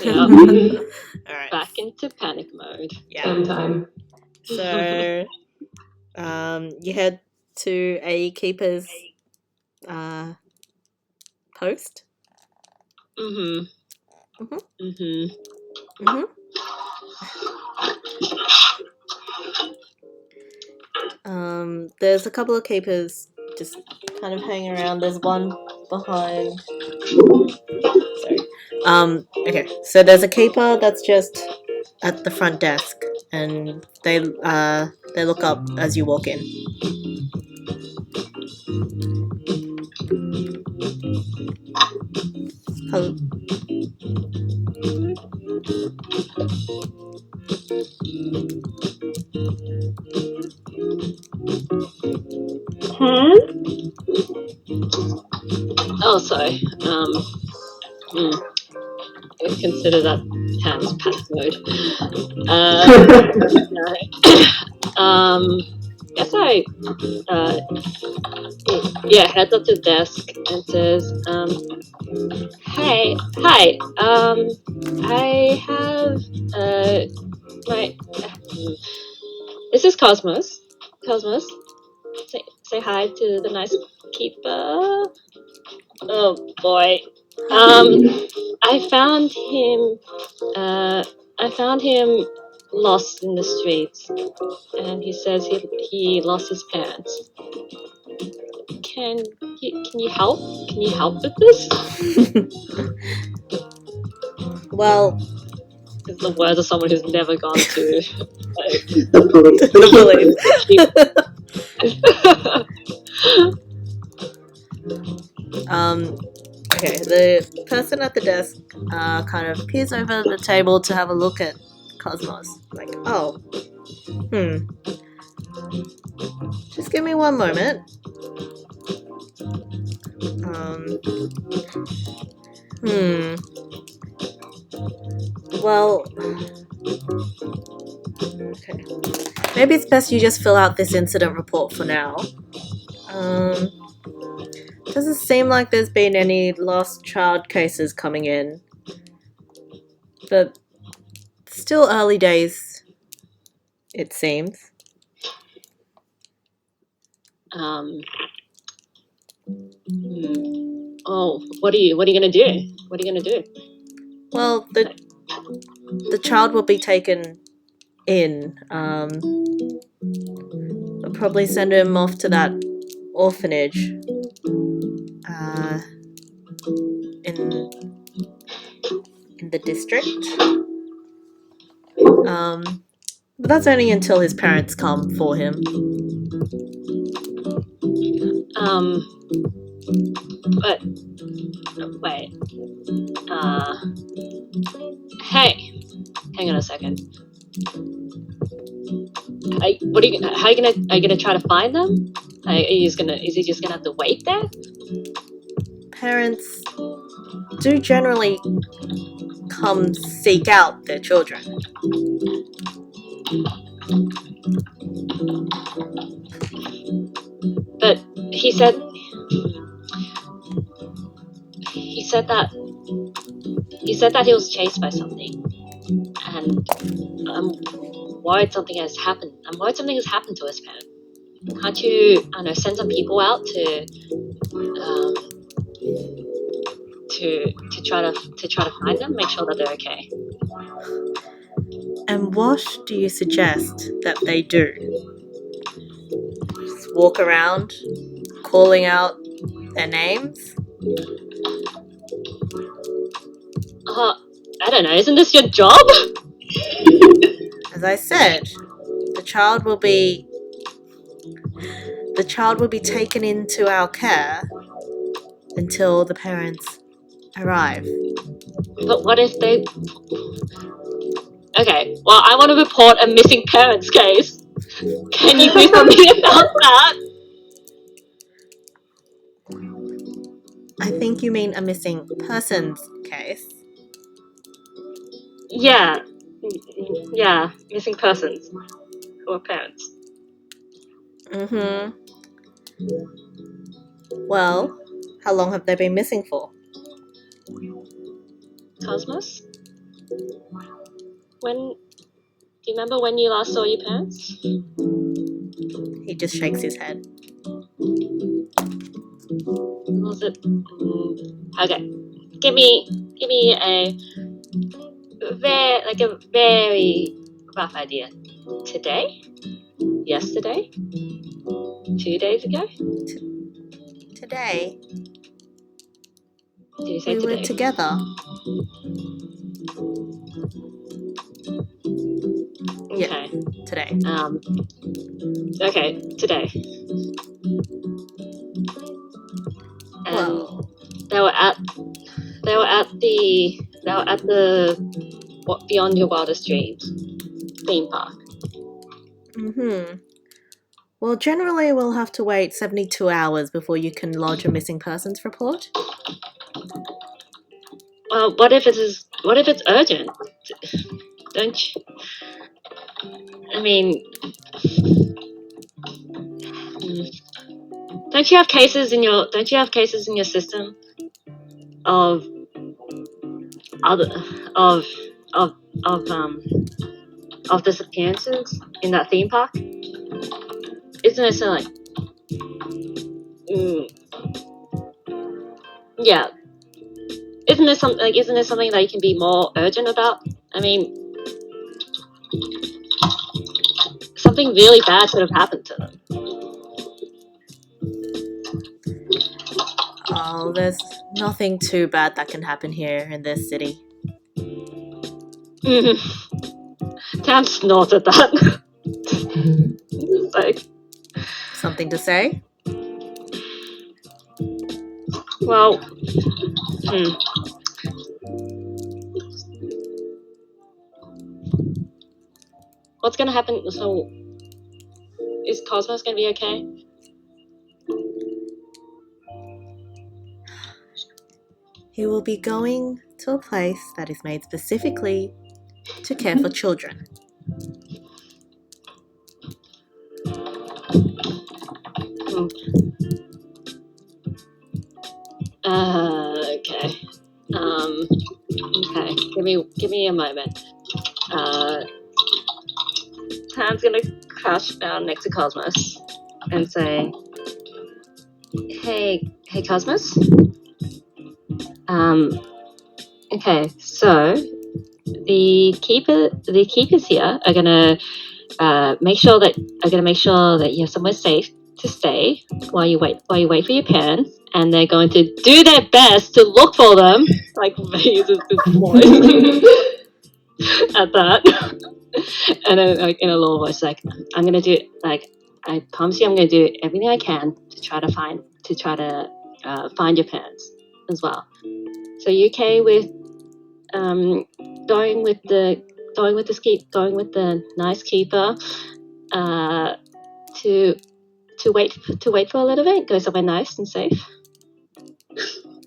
Yeah. Alright. Back into panic mode. Yeah. Same time. So, you head to a keeper's post. Mhm. Mhm. Mhm. Mhm. There's a couple of keepers just kind of hanging around. There's one behind. Sorry. Okay. So there's a keeper that's just at the front desk, and they look up as you walk in. Hello. Ham? Oh, sorry. Consider that Ham's panic mode. No. Guess I heads up to the desk and says, hi, I have my this is Cosmos. Cosmos, say hi to the nice keeper. Oh boy. I found him. I found him lost in the streets, and he says he lost his parents. Can you help? Can you help with this? Well, It's the words of someone who's never gone to The police. the police. Okay, the person at the desk kind of peers over the table to have a look at Cosmos. Like, oh, just give me one moment. Well, okay. Maybe it's best you just fill out this incident report for now. Doesn't seem like there's been any lost child cases coming in. But still early days, it seems. Oh, what are you gonna do? What are you gonna do? Well, the child will be taken in. They'll probably send him off to that orphanage. In the district. But that's only until his parents come for him. But wait. Hey, hang on a second. How are you gonna try to find them? Is he just gonna have to wait there? Parents do generally come seek out their children. But he said that he was chased by something, and I'm worried something has happened. I'm worried something has happened to his parent. Can't you, I don't know, send some people out to try to find them, make sure that they're okay? And what do you suggest that they do? Just walk around, calling out their names? I don't know. Isn't this your job? As I said, the child will be taken into our care until the parents arrive. But what if they... Okay, well, I want to report a missing parents case. Can you do something about that? I think you mean a missing persons case. Yeah, missing persons or parents. Well, how long have they been missing for? Cosmos? Do you remember when you last saw your parents? He just shakes his head. Was it? Okay. Give me a very rough idea. Today? Yesterday? 2 days ago? Today, Did you say we today? were together. Okay. Today. Okay, today. And Well, they were at the Beyond Your Wildest Dreams theme park. Well, generally we'll have to wait 72 hours before you can lodge a missing persons report. Well, what if it's urgent? Don't you? I mean, don't you have cases in your system of disappearances in that theme park? Isn't it something? Yeah. Isn't there something that you can be more urgent about? I mean, something really bad could have happened to them. Oh, there's nothing too bad that can happen here in this city. Tam snorted that. Like, Something to say? well, what's gonna happen? So, is Cosmos gonna be okay? He will be going to a place that is made specifically to care for children. Okay. Okay. Give me a moment. Tam's gonna crouch down next to Cosmos and say, Hey, Cosmos. Okay, so the keepers here are gonna make sure that you have somewhere safe to stay while you wait for your parents, and they're going to do their best to look for them. Like raises his voice at that, and then like in a low voice, like I'm gonna do I promise you, I'm gonna do everything I can to try to find your parents as well. So you okay with going with the nice keeper to wait for a little bit, go somewhere nice and safe?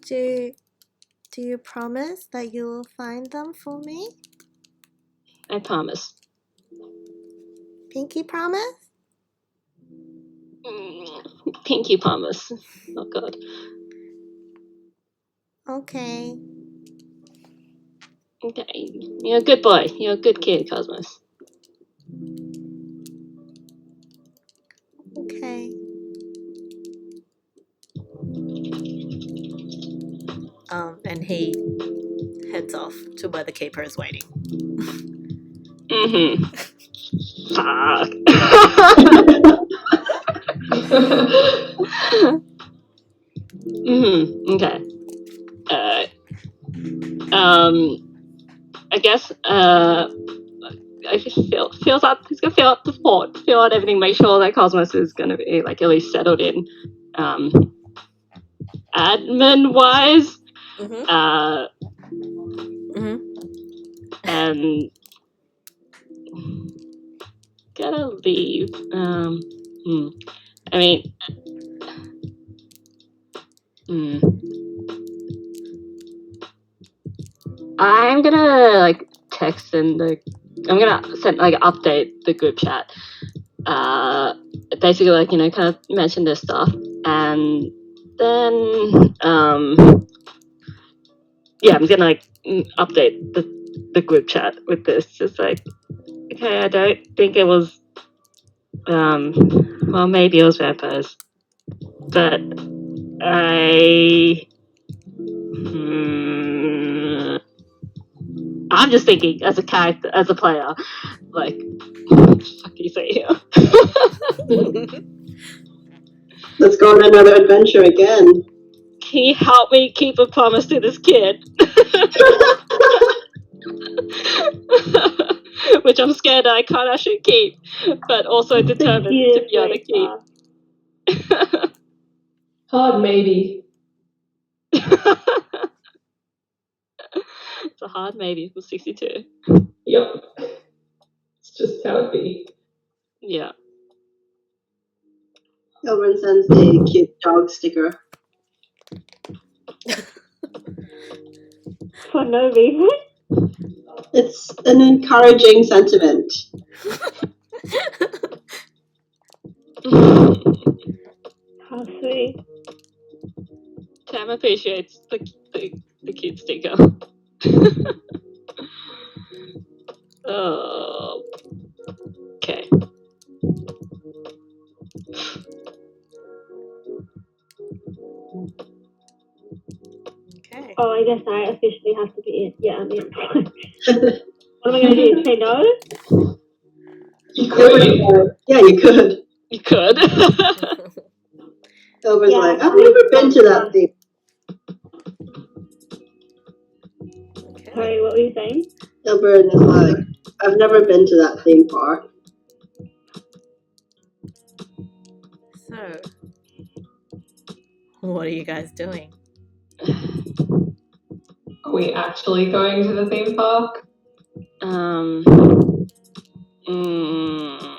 Do you promise that you will find them for me? I promise. Pinky promise? Pinky promise. Oh god. Okay. Okay, you're a good boy. You're a good kid, Cosmos. Okay. And he heads off to where the keeper is waiting. Fuck. Okay. I guess I just feels out. He's gonna fill out the fort, fill out everything, make sure that Cosmos is gonna be like at least settled in, admin wise, and gotta leave. I mean, I'm gonna like text I'm gonna send update the group chat. Basically kind of mention this stuff, and then I'm gonna like update the group chat with this. Just like, okay, I don't think it was. Well, maybe it was vampires, but I'm just thinking as a character, as a player, like, what the fuck do you say here? Let's go on another adventure again. Can you help me keep a promise to this kid? Which I'm scared I can't actually keep, but also determined to be able to keep. Hard maybe. It's a hard maybe for 62. Yep. It's just how it be. Yeah. Elvin sends a cute dog sticker. For no reason. It's an encouraging sentiment. How sweet. Tam appreciates the cute sticker. Oh. Okay. Okay. Oh, I guess I officially have to be in. Yeah, I'm in. What am I going to do? Say no? You could. Yeah, you could. You could. Elvin's Yeah, like, I've never been to that theme. Okay. Sorry, what were you saying? Elvin is like, I've never been to that theme park. So, what are you guys doing? Are we actually going to the theme park?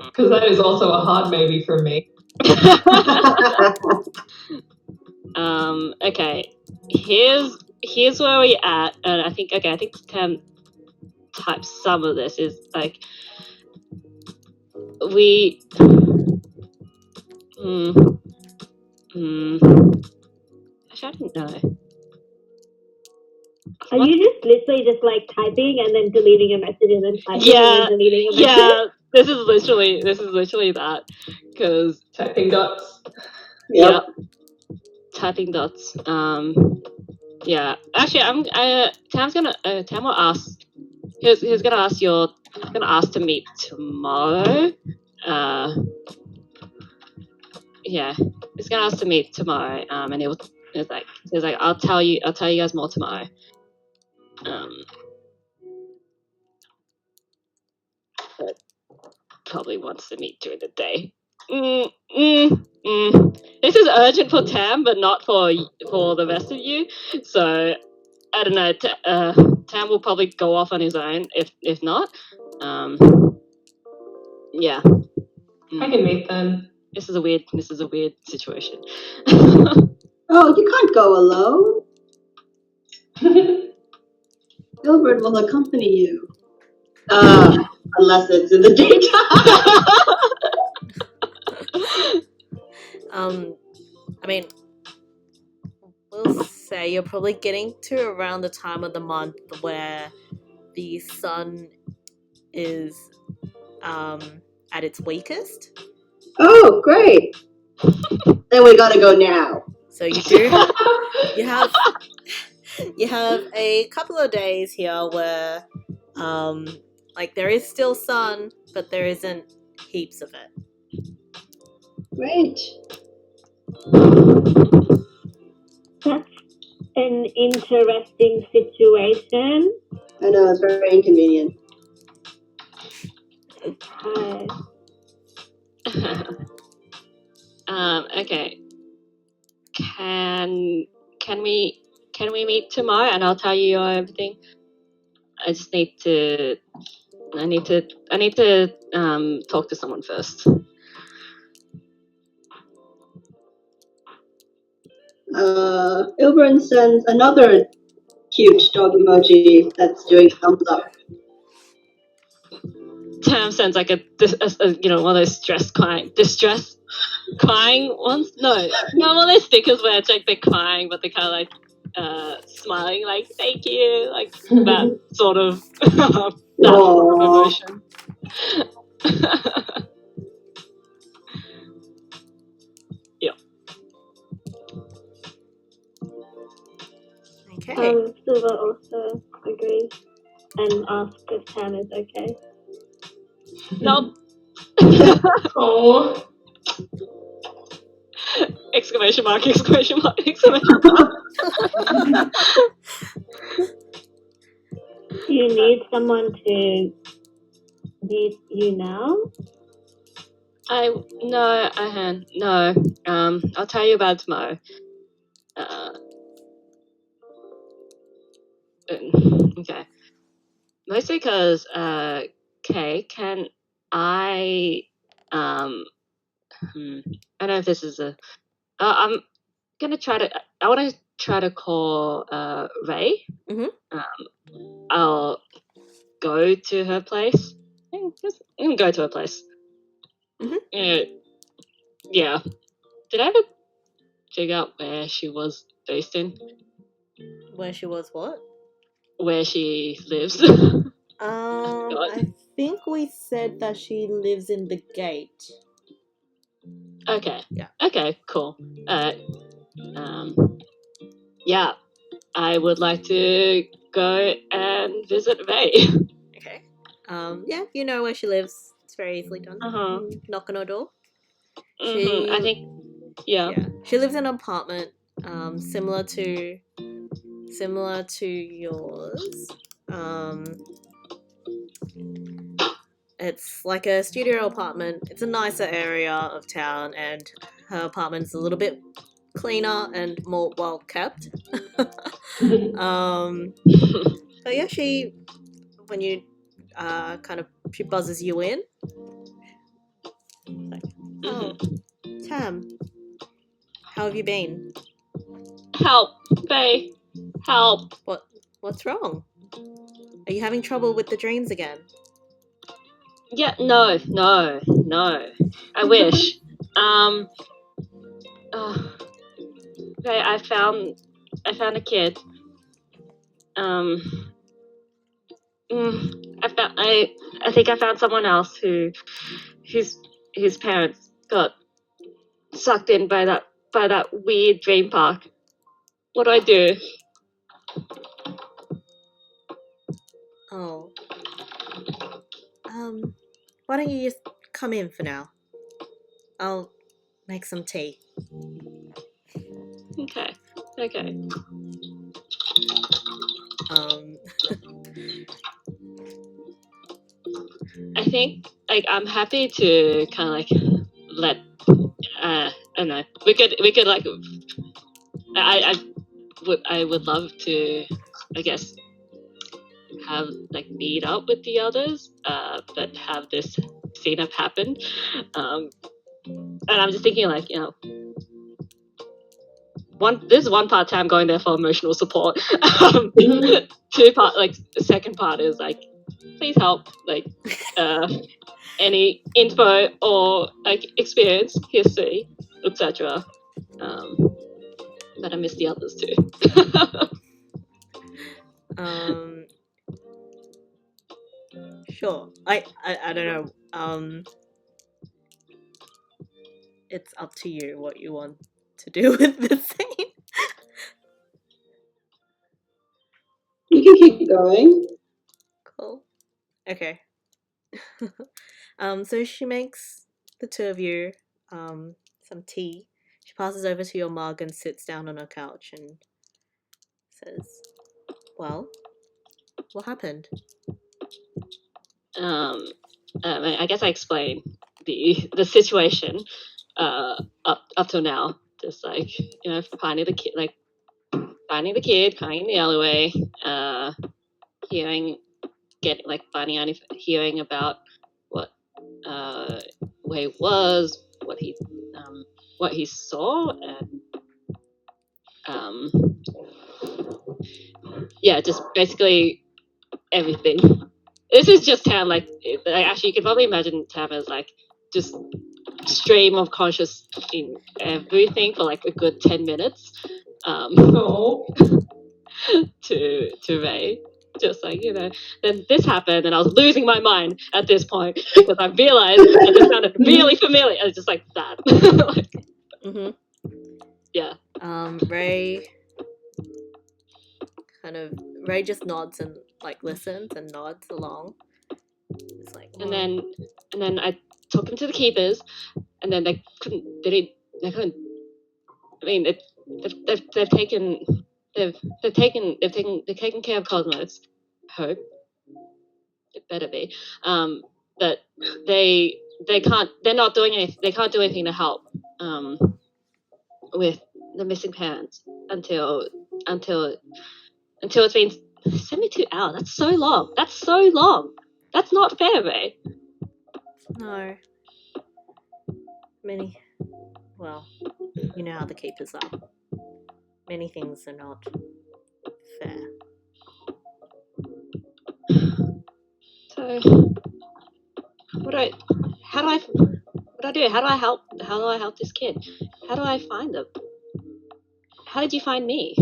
Because that is also a hard maybe for me. Okay. Here's where we at, and I think Tam types some of this is like we. Actually, I don't know. Are you just literally just like typing and then deleting a message and then typing Yeah, and then deleting a message? yeah. This is literally that, because Typing dots. Yep. typing dots. Yeah. Actually, Tam will ask. He's gonna ask to meet tomorrow. Yeah, he's gonna ask to meet tomorrow. And he's like, I'll tell you guys more tomorrow. But probably wants to meet during the day. This is urgent for Tam, but not for the rest of you. So I don't know. Tam will probably go off on his own if not. Yeah. I can meet them. This is a weird situation. Oh, you can't go alone. Gilbert will accompany you. Unless it's in the daytime. I mean, we'll say you're probably getting to around the time of the month where the sun is at its weakest. Oh, great. Then we gotta go now. So you have a couple of days here where like there is still sun, but there isn't heaps of it. Great. That's an interesting situation. I know, it's very inconvenient. Okay. Can we meet tomorrow and I'll tell you everything? I need to talk to someone first. Ilbrin sends another cute dog emoji that's doing thumbs up. Tam sends like a one of those distress crying ones. No, one of those stickers where it's like they're crying, but they kind of like smiling like thank you, like that sort of emotion. Yeah. Okay. Silver also agrees and asks if Tam is okay. Nope. Oh. Exclamation mark! Exclamation mark! Exclamation mark! Do you need someone to meet you now? No. I'll tell you about it tomorrow. Okay. Mostly because, okay, can I, I don't know if this is I'm gonna I want to try to call, Ray. Mhm. I'll go to her place. I'm gonna go to her place. Mhm. Yeah. Did I ever figure out where she was based in? Where she was what? Where she lives? I think we said that she lives in the gate. Okay. Yeah. Okay, cool. Yeah, I would like to go and visit Ray. Okay. Yeah, you know where she lives. It's very easily done. Uh-huh. Knock on her door. I think, yeah. She lives in an apartment, similar to yours. It's like a studio apartment. It's a nicer area of town, and her apartment's a little bit cleaner and more well kept. But yeah, she buzzes you in. Like, oh, Tam, how have you been? Help, Ray. Help. What's wrong? Are you having trouble with the dreams again? Yeah, no. I wish. Okay, I found a kid. I think I found someone else whose parents got sucked in by that weird dream park. What do I do? Oh. Why don't you just come in for now? I'll make some tea. Okay. I think I'm happy to kind of let I don't know. We could I would love to, I guess, have meet up with the others, but have this scene up happen. And I'm just thinking this is one part time going there for emotional support. Two part the second part is please help any info or experience, history, etc. But I miss the others too. Sure. I don't know. It's up to you what you want to do with this scene. You can keep going. Cool. Okay. So she makes the two of you some tea. She passes over to your mug and sits down on her couch and says, "Well, what happened?" I guess I explained the situation up till now. Just finding the kid, crying in the alleyway, hearing about what where he was, what he saw, and just basically everything. This is just Tam. Actually, you can probably imagine Tam as just stream of conscious in everything for a good 10 minutes. Oh. to Ray. Just like, then this happened, and I was losing my mind at this point because I realized that this sounded really familiar. And it's just like that. Mm-hmm. Yeah. Ray Ray just nods and like listens and nods along. It's like, And then I took him to the keepers, and then they couldn't. They couldn't. I mean, they've taken care of Cosmos. Hope it better be. But they can't. They're not doing anything. They can't do anything to help. With the missing parents until it's been 72 hours. That's so long. That's not fair, Ray. no. Well, you know how the keepers are. Many things are not fair. So, what do I do? How do I help this kid? How do I find them? How did you find me?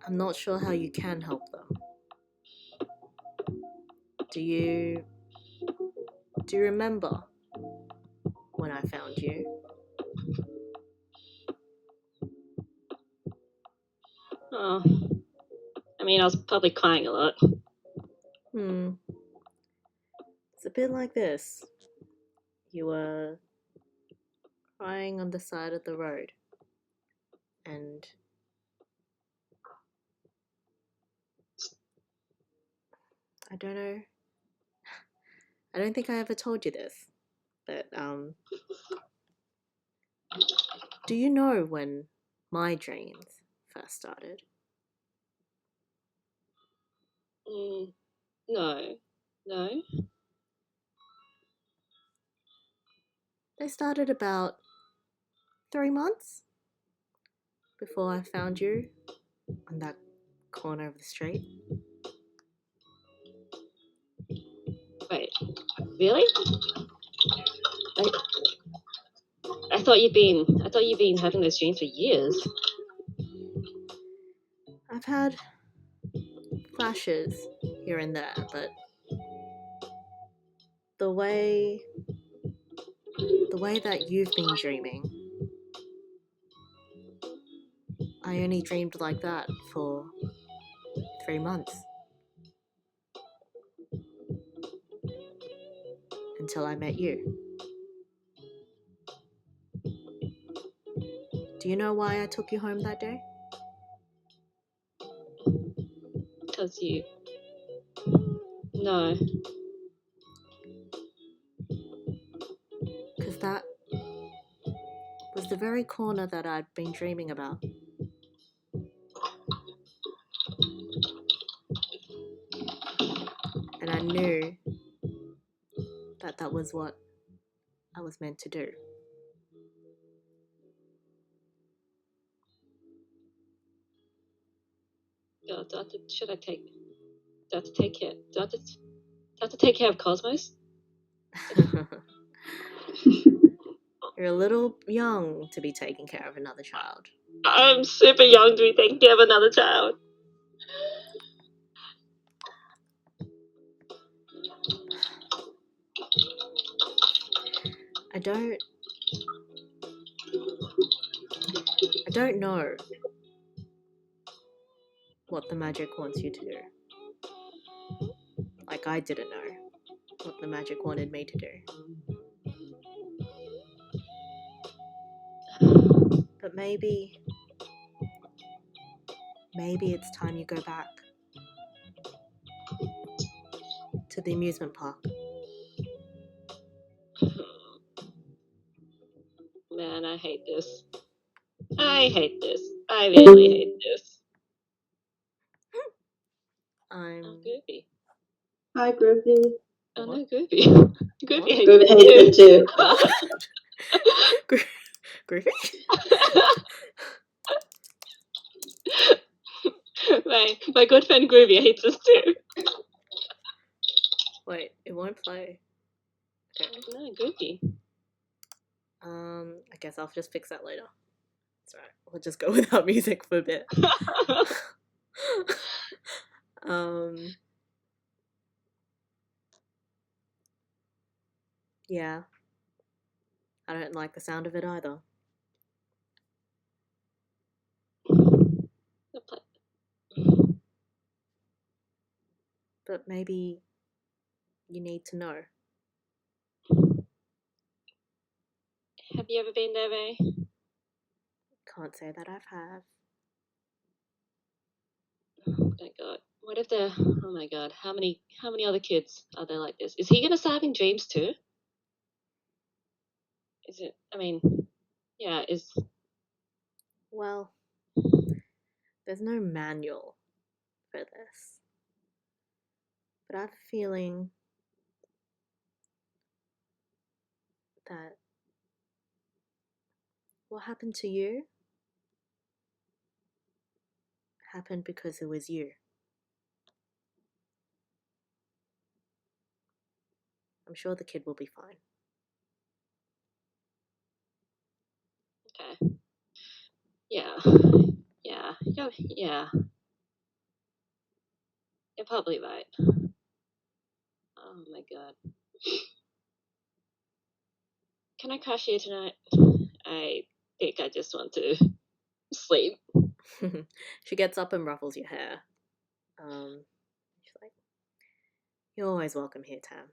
I'm not sure how you can help them. Do you remember when I found you? Oh, I mean, I was probably crying a lot. It's a bit like this. You were crying on the side of the road, and I don't know. I don't think I ever told you this, but do you know when my dreams first started? No. They started about 3 months before I found you on that corner of the street. Wait, really? I thought you'd been having those dreams for years. I've had flashes here and there, but the way that you've been dreaming, I only dreamed like that for 3 months. Until I met you. Do you know why I took you home that day? Because No. Because that was the very corner that I'd been dreaming about. And I knew that was what I was meant to do. Should I take? Do I have to take care? Do I have to take care of Cosmos? You're a little young to be taking care of another child. I'm super young to be taking care of another child. I don't know what the magic wants you to do. Like I didn't know what the magic wanted me to do. But maybe it's time you go back to the amusement park. Man, I hate this. I really hate this. I'm Groovy. Hi, Groovy. Oh no, What? Groovy. Groovy hates Groovy hates it too. Griffin? My good friend Groovy hates this too. play. Okay. No, goofy. I guess I'll just fix that later. That's right. We'll just go without music for a bit. Yeah. I don't like the sound of it either. But maybe you need to know. Have you ever been there, Ray? Can't say that I've have. Oh my god. What if they're... Oh my god. How many other kids are there like this? Is he gonna start having dreams too? Is it... I mean... Yeah, is... Well, there's no manual for this. But I have a feeling that what happened to you happened because it was you. I'm sure the kid will be fine. Okay. Yeah. Yeah. Yeah. You're probably right. Oh my god. Can I crash here tonight? I think I just want to sleep. She gets up and ruffles your hair. She's like, "You're always welcome here, Tam."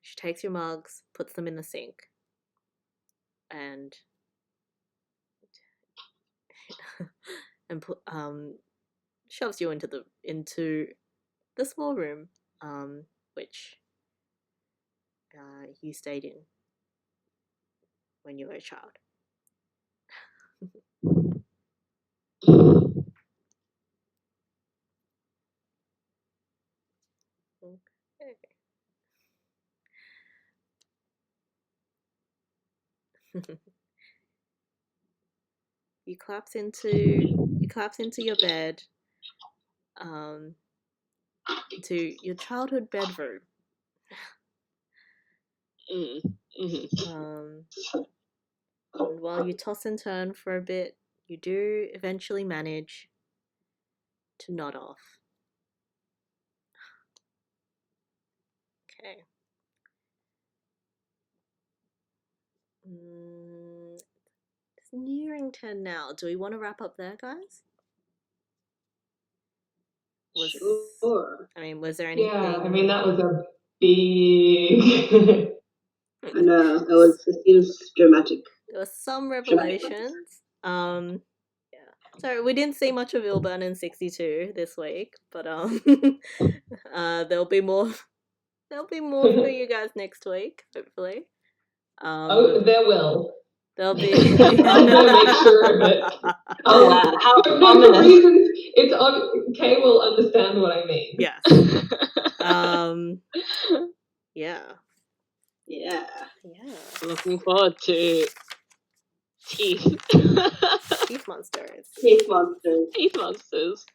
She takes your mugs, puts them in the sink, and shoves you into the small room, which you stayed in when you were a child. Okay. You collapse into your bed, to your childhood bedroom. And while you toss and turn for a bit, you do eventually manage to nod off. Okay. It's nearing 10 now. Do we want to wrap up there, guys? Sure. I mean, was there anything? Yeah, I mean, that was a big... I know, it seems dramatic. There were some revelations. Yeah. So we didn't see much of Ilburn in 62 this week, but there'll be more. There'll be more for you guys next week, hopefully. Oh, there will. There'll be. I'm gonna make sure of it. Oh wow, how No, for ominous. reasons, it's on. Kay will understand what I mean. Yes. Yeah. Yeah. Yeah. Looking forward to teeth. Teeth monsters. Teeth monsters. Teeth monsters.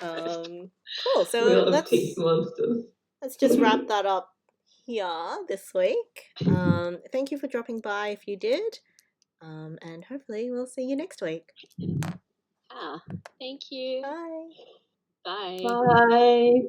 Cool. So Real of teeth monsters. let's just wrap that up here this week. Thank you for dropping by if you did. And hopefully we'll see you next week. Thank you. Bye. Bye. Bye.